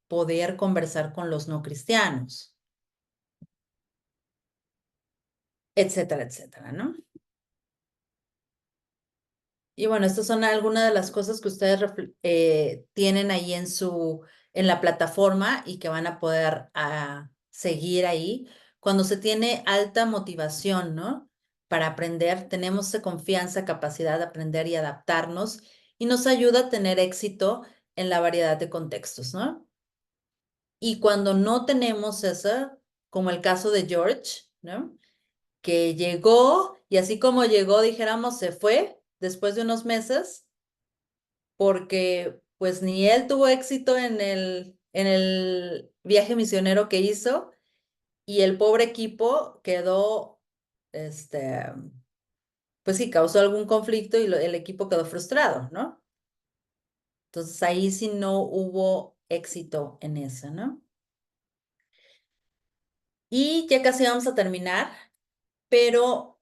poder conversar con los no cristianos, etcétera, etcétera, ¿no? Y bueno, estas son algunas de las cosas que ustedes tienen ahí en la plataforma y que van a poder seguir ahí. Cuando se tiene alta motivación, ¿no? Para aprender, tenemos esa confianza, capacidad de aprender y adaptarnos y nos ayuda a tener éxito en la variedad de contextos, ¿no? Y cuando no tenemos eso, como el caso de George, ¿no? Que llegó y así como llegó, dijéramos, se fue después de unos meses porque pues ni él tuvo éxito en el viaje misionero que hizo y el pobre equipo quedó, pues sí, causó algún conflicto y el equipo quedó frustrado, ¿no? Entonces ahí sí no hubo éxito en eso, ¿no? Y ya casi vamos a terminar, pero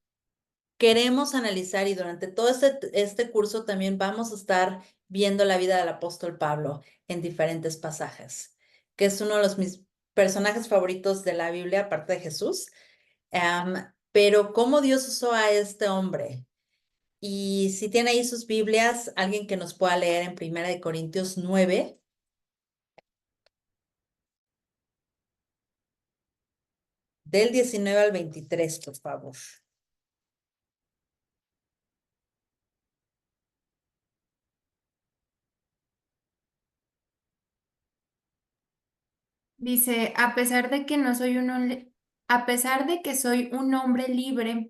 queremos analizar y durante todo este curso también vamos a estar viendo la vida del apóstol Pablo en diferentes pasajes, que es uno de mis personajes favoritos de la Biblia, aparte de Jesús. Pero cómo Dios usó a este hombre. Y si tiene ahí sus Biblias, alguien que nos pueda leer en 1 Corintios 9, del 19 al 23, por favor. Dice, a pesar de que no soy a pesar de que soy un hombre libre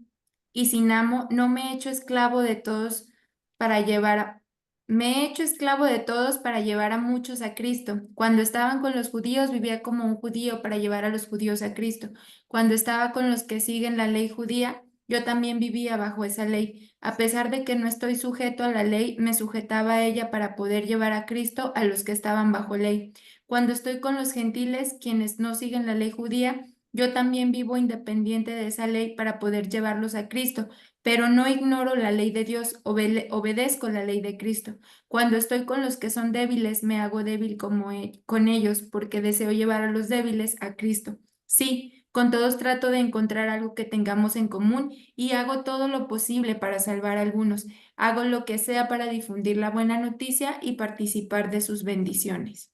y sin amo, no me he hecho esclavo de todos para me he hecho esclavo de todos para llevar a muchos a Cristo. Cuando estaban con los judíos, vivía como un judío para llevar a los judíos a Cristo. Cuando estaba con los que siguen la ley judía, yo también vivía bajo esa ley. A pesar de que no estoy sujeto a la ley, me sujetaba a ella para poder llevar a Cristo a los que estaban bajo ley. Cuando estoy con los gentiles, quienes no siguen la ley judía, yo también vivo independiente de esa ley para poder llevarlos a Cristo, pero no ignoro la ley de Dios, obedezco la ley de Cristo. Cuando estoy con los que son débiles, me hago débil como con ellos, porque deseo llevar a los débiles a Cristo. Sí, con todos trato de encontrar algo que tengamos en común y hago todo lo posible para salvar a algunos. Hago lo que sea para difundir la buena noticia y participar de sus bendiciones.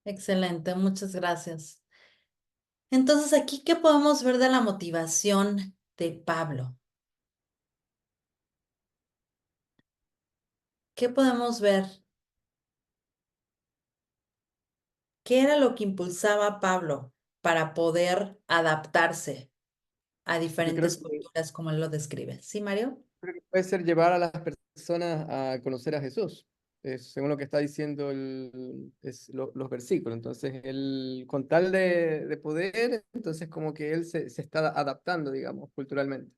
Excelente, muchas gracias. Entonces, aquí, ¿qué podemos ver de la motivación de Pablo? ¿Qué podemos ver? ¿Qué era lo que impulsaba a Pablo para poder adaptarse a Yo diferentes culturas como él lo describe? ¿Sí, Mario? creo que puede ser llevar a las personas a conocer a Jesús. según lo que está diciendo los versículos. Entonces, él, con tal de poder, entonces como que él se está adaptando, digamos, culturalmente.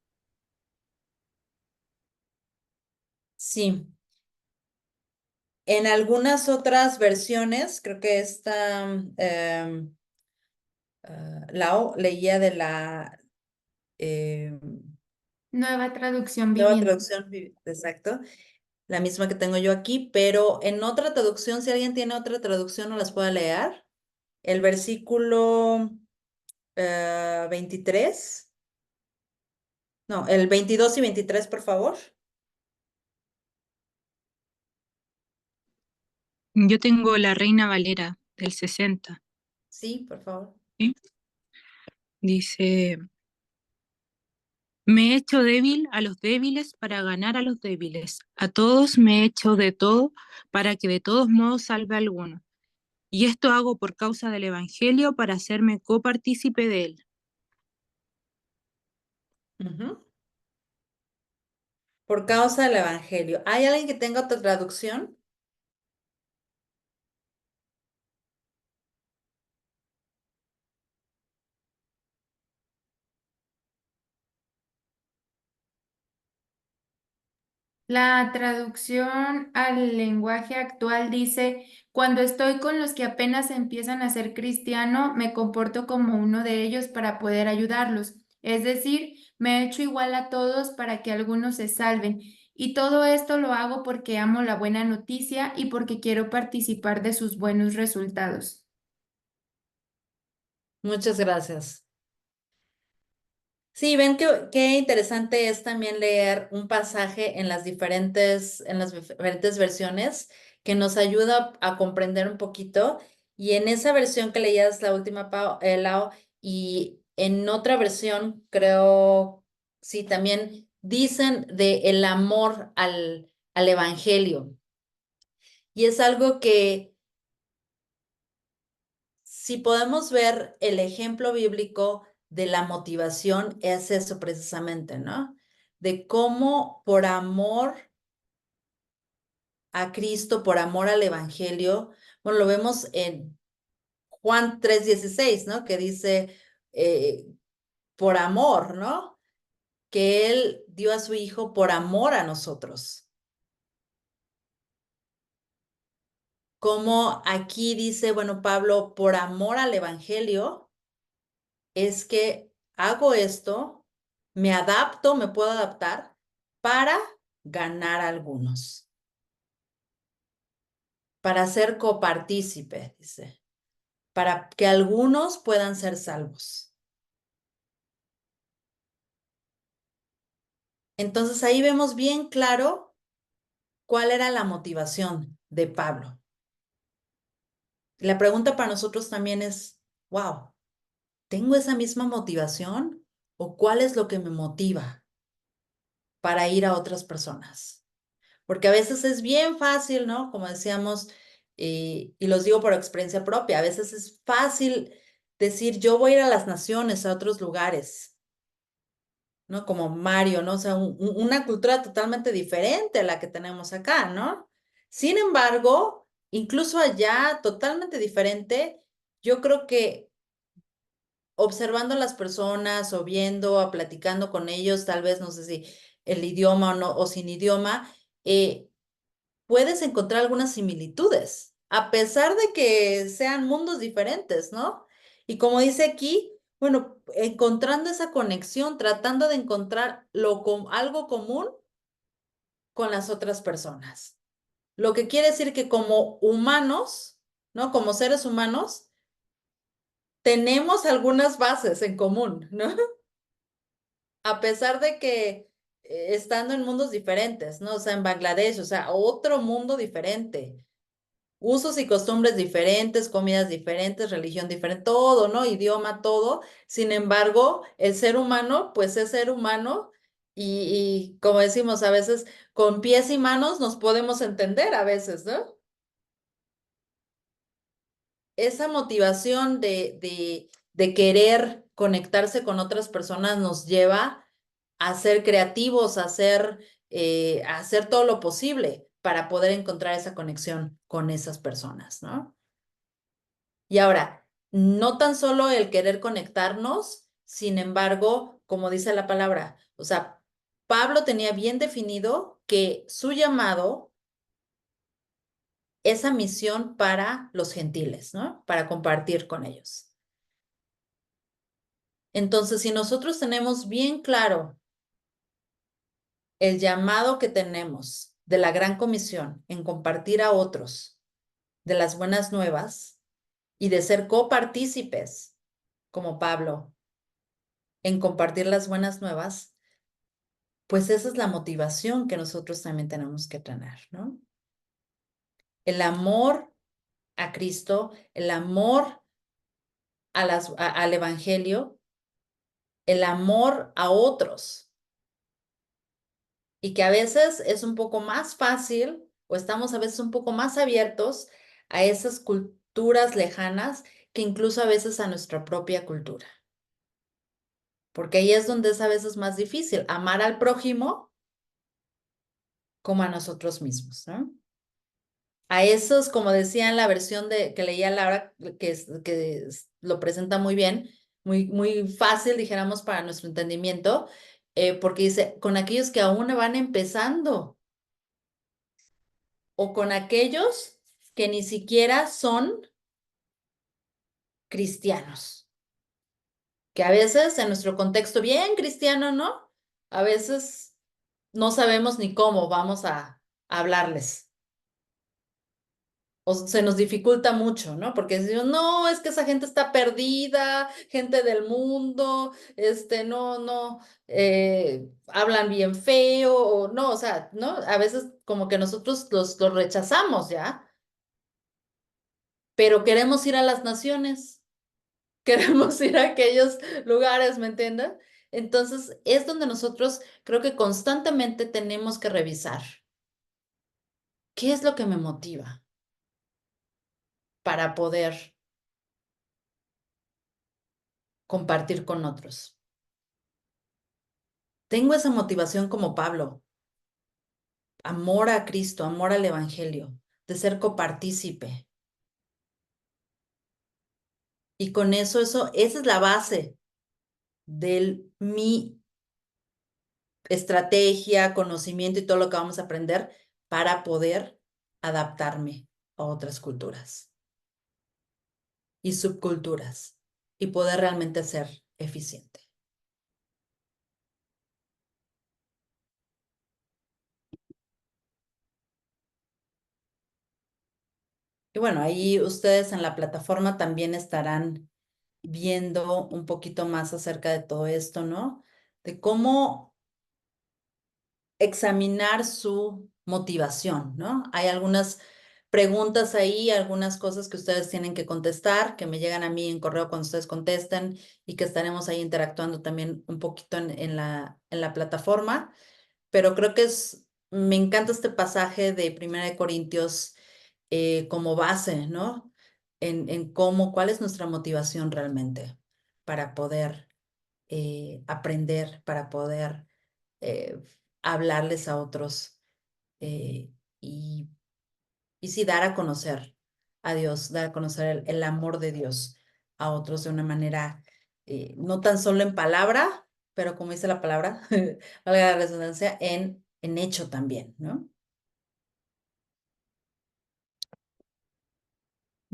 Sí. En algunas otras versiones, creo que esta Lau leía de la Nueva traducción nueva viviente. traducción, exacto, la misma que tengo yo aquí, pero en otra traducción, si alguien tiene otra traducción, no las pueda leer. El versículo 23, no, el 22 y 23, por favor. Yo tengo la Reina Valera del 60. Sí, por favor. ¿Sí? Dice, me he hecho débil a los débiles para ganar a los débiles. A todos me he hecho de todo para que de todos modos salve a alguno. Y esto hago por causa del Evangelio para hacerme copartícipe de él. Ujú. Por causa del Evangelio. ¿Hay alguien que tenga otra traducción? La traducción al lenguaje actual dice, cuando estoy con los que apenas empiezan a ser cristiano, me comporto como uno de ellos para poder ayudarlos. Es decir, me he hecho igual a todos para que algunos se salven. Y todo esto lo hago porque amo la buena noticia y porque quiero participar de sus buenos resultados. Muchas gracias. Sí, ven qué interesante es también leer un pasaje en las diferentes versiones que nos ayuda a comprender un poquito. Y en esa versión que leías, la última, Lau, y en otra versión, creo, sí, también dicen de el amor al evangelio. Y es algo que, si podemos ver el ejemplo bíblico de la motivación, es eso precisamente, ¿no? De cómo por amor a Cristo, por amor al Evangelio, bueno, lo vemos en Juan 3:16, ¿no? Que dice, por amor, ¿no? Que Él dio a su Hijo por amor a nosotros. Como aquí dice, bueno, Pablo, por amor al Evangelio, es que hago esto, me adapto, me puedo adaptar para ganar a algunos, para ser copartícipe, dice, para que algunos puedan ser salvos. Entonces ahí vemos bien claro cuál era la motivación de Pablo. La pregunta para nosotros también es, wow, ¿tengo esa misma motivación o cuál es lo que me motiva para ir a otras personas? Porque a veces es bien fácil, ¿no? Como decíamos, y los digo por experiencia propia, a veces es fácil decir, yo voy a ir a las naciones, a otros lugares, ¿no? Como Mario, ¿no? O sea, una cultura totalmente diferente a la que tenemos acá, ¿no? Sin embargo, incluso allá, totalmente diferente, yo creo que observando a las personas o viendo, o platicando con ellos, tal vez, no sé si el idioma o no, o sin idioma, puedes encontrar algunas similitudes, a pesar de que sean mundos diferentes, ¿no? Y como dice aquí, bueno, encontrando esa conexión, tratando de encontrar algo común con las otras personas. Lo que quiere decir que como humanos, ¿no? Como seres humanos, tenemos algunas bases en común, ¿no? A pesar de que estando en mundos diferentes, ¿no? O sea, en Bangladesh, o sea, otro mundo diferente. Usos y costumbres diferentes, comidas diferentes, religión diferente, todo, ¿no? Idioma, todo. Sin embargo, el ser humano, pues es ser humano y como decimos, a veces con pies y manos nos podemos entender a veces, ¿no? Esa motivación de querer conectarse con otras personas nos lleva a ser creativos, a hacer todo lo posible para poder encontrar esa conexión con esas personas, ¿no? Y ahora, no tan solo el querer conectarnos, sin embargo, como dice la palabra, o sea, Pablo tenía bien definido que su llamado, esa misión para los gentiles, ¿no? Para compartir con ellos. Entonces, si nosotros tenemos bien claro el llamado que tenemos de la gran comisión en compartir a otros de las buenas nuevas y de ser copartícipes, como Pablo, en compartir las buenas nuevas, pues esa es la motivación que nosotros también tenemos que tener, ¿no? El amor a Cristo, el amor al Evangelio, el amor a otros. Y que a veces es un poco más fácil o estamos a veces un poco más abiertos a esas culturas lejanas que incluso a veces a nuestra propia cultura. Porque ahí es donde es a veces más difícil amar al prójimo como a nosotros mismos, ¿no? A esos, como decía en la versión que leía Laura, que lo presenta muy bien, muy fácil, dijéramos, para nuestro entendimiento, porque dice, con aquellos que aún van empezando o con aquellos que ni siquiera son cristianos, que a veces en nuestro contexto bien cristiano, ¿no? A veces no sabemos ni cómo vamos a hablarles. O se nos dificulta mucho, ¿no? Porque decimos, no, es que esa gente está perdida, gente del mundo, no, hablan bien feo, o no, o sea, ¿no? A veces como que nosotros los rechazamos, ¿ya? Pero queremos ir a las naciones, queremos ir a aquellos lugares, ¿me entienden? Entonces, es donde nosotros creo que constantemente tenemos que revisar. ¿Qué es lo que me motiva para poder compartir con otros? Tengo esa motivación como Pablo, amor a Cristo, amor al Evangelio, de ser copartícipe. Y con eso, esa es la base de mi estrategia, conocimiento y todo lo que vamos a aprender para poder adaptarme a otras culturas y subculturas y poder realmente ser eficiente. Y bueno, ahí ustedes en la plataforma también estarán viendo un poquito más acerca de todo esto, ¿no? De cómo examinar su motivación, ¿no? Hay algunas preguntas ahí, algunas cosas que ustedes tienen que contestar, que me llegan a mí en correo cuando ustedes contesten y que estaremos ahí interactuando también un poquito en la plataforma. Pero creo que me encanta este pasaje de 1 Corintios como base, ¿no? En cuál es nuestra motivación realmente para poder aprender, para poder hablarles a otros y sí dar a conocer a Dios, dar a conocer el amor de Dios a otros de una manera, no tan solo en palabra, pero como dice la palabra, valga la redundancia, en hecho también, ¿no?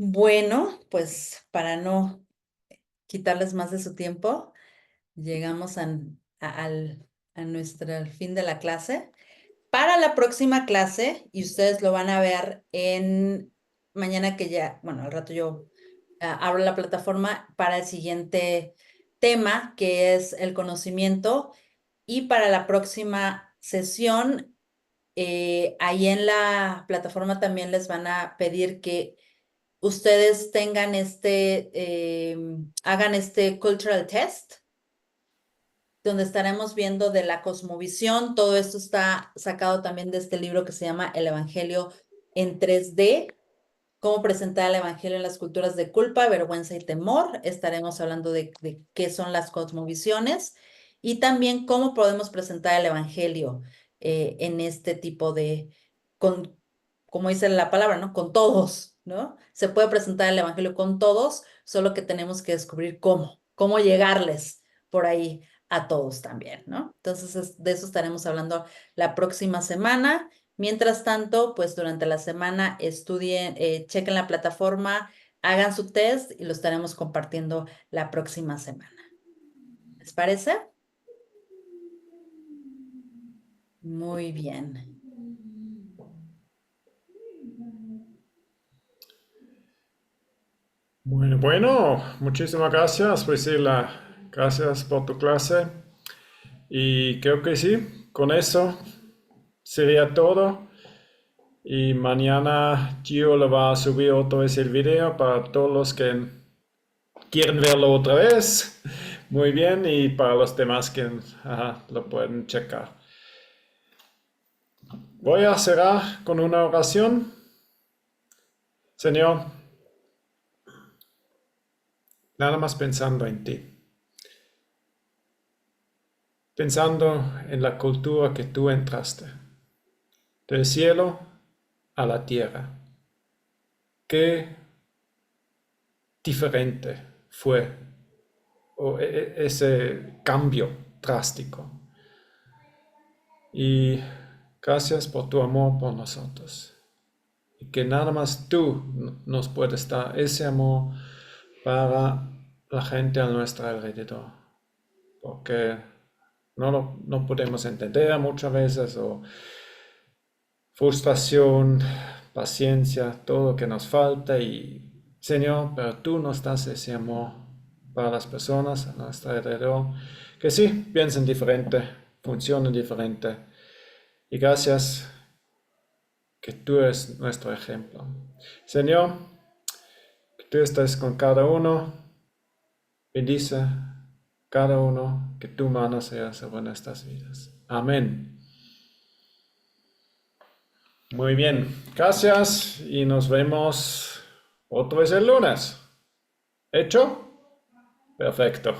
Bueno, pues para no quitarles más de su tiempo, llegamos a nuestro fin de la clase. Para la próxima clase, y ustedes lo van a ver mañana que ya, bueno, al rato yo abro la plataforma para el siguiente tema, que es el conocimiento. Y para la próxima sesión, ahí en la plataforma también les van a pedir que ustedes tengan hagan este cultural test, donde estaremos viendo de la cosmovisión. Todo esto está sacado también de este libro que se llama El Evangelio en 3D, cómo presentar el Evangelio en las culturas de culpa, vergüenza y temor. Estaremos hablando de qué son las cosmovisiones y también cómo podemos presentar el Evangelio en este tipo de, como dice la palabra, ¿no? Con todos, ¿no? Se puede presentar el evangelio con todos, solo que tenemos que descubrir cómo llegarles por ahí a todos también, ¿no? Entonces, de eso estaremos hablando la próxima semana. Mientras tanto, pues durante la semana estudien, chequen la plataforma, hagan su test y lo estaremos compartiendo la próxima semana. ¿Les parece? Muy bien. Bueno, muchísimas gracias, Priscila. Gracias por tu clase. Y creo que sí, con eso sería todo. Y mañana Gio le va a subir otra vez el video para todos los que quieren verlo otra vez. Muy bien, y para los demás que lo pueden checar. Voy a cerrar con una oración. Señor, nada más pensando en ti. Pensando en la cultura que tú entraste. Del cielo a la tierra. Qué diferente fue ese cambio drástico. Y gracias por tu amor por nosotros. Y que nada más tú nos puedes dar ese amor para la gente a nuestro alrededor. Porque no podemos entender muchas veces, o frustración, paciencia, todo lo que nos falta. Y Señor, pero tú nos das ese amor para las personas a nuestro alrededor, que sí, piensan diferente, funcionan diferente. Y gracias que tú eres nuestro ejemplo. Señor, que tú estés con cada uno, bendice cada uno, que tu mano sea sobre nuestras vidas. Amén. Muy bien, gracias y nos vemos otra vez el lunes. ¿Hecho? Perfecto.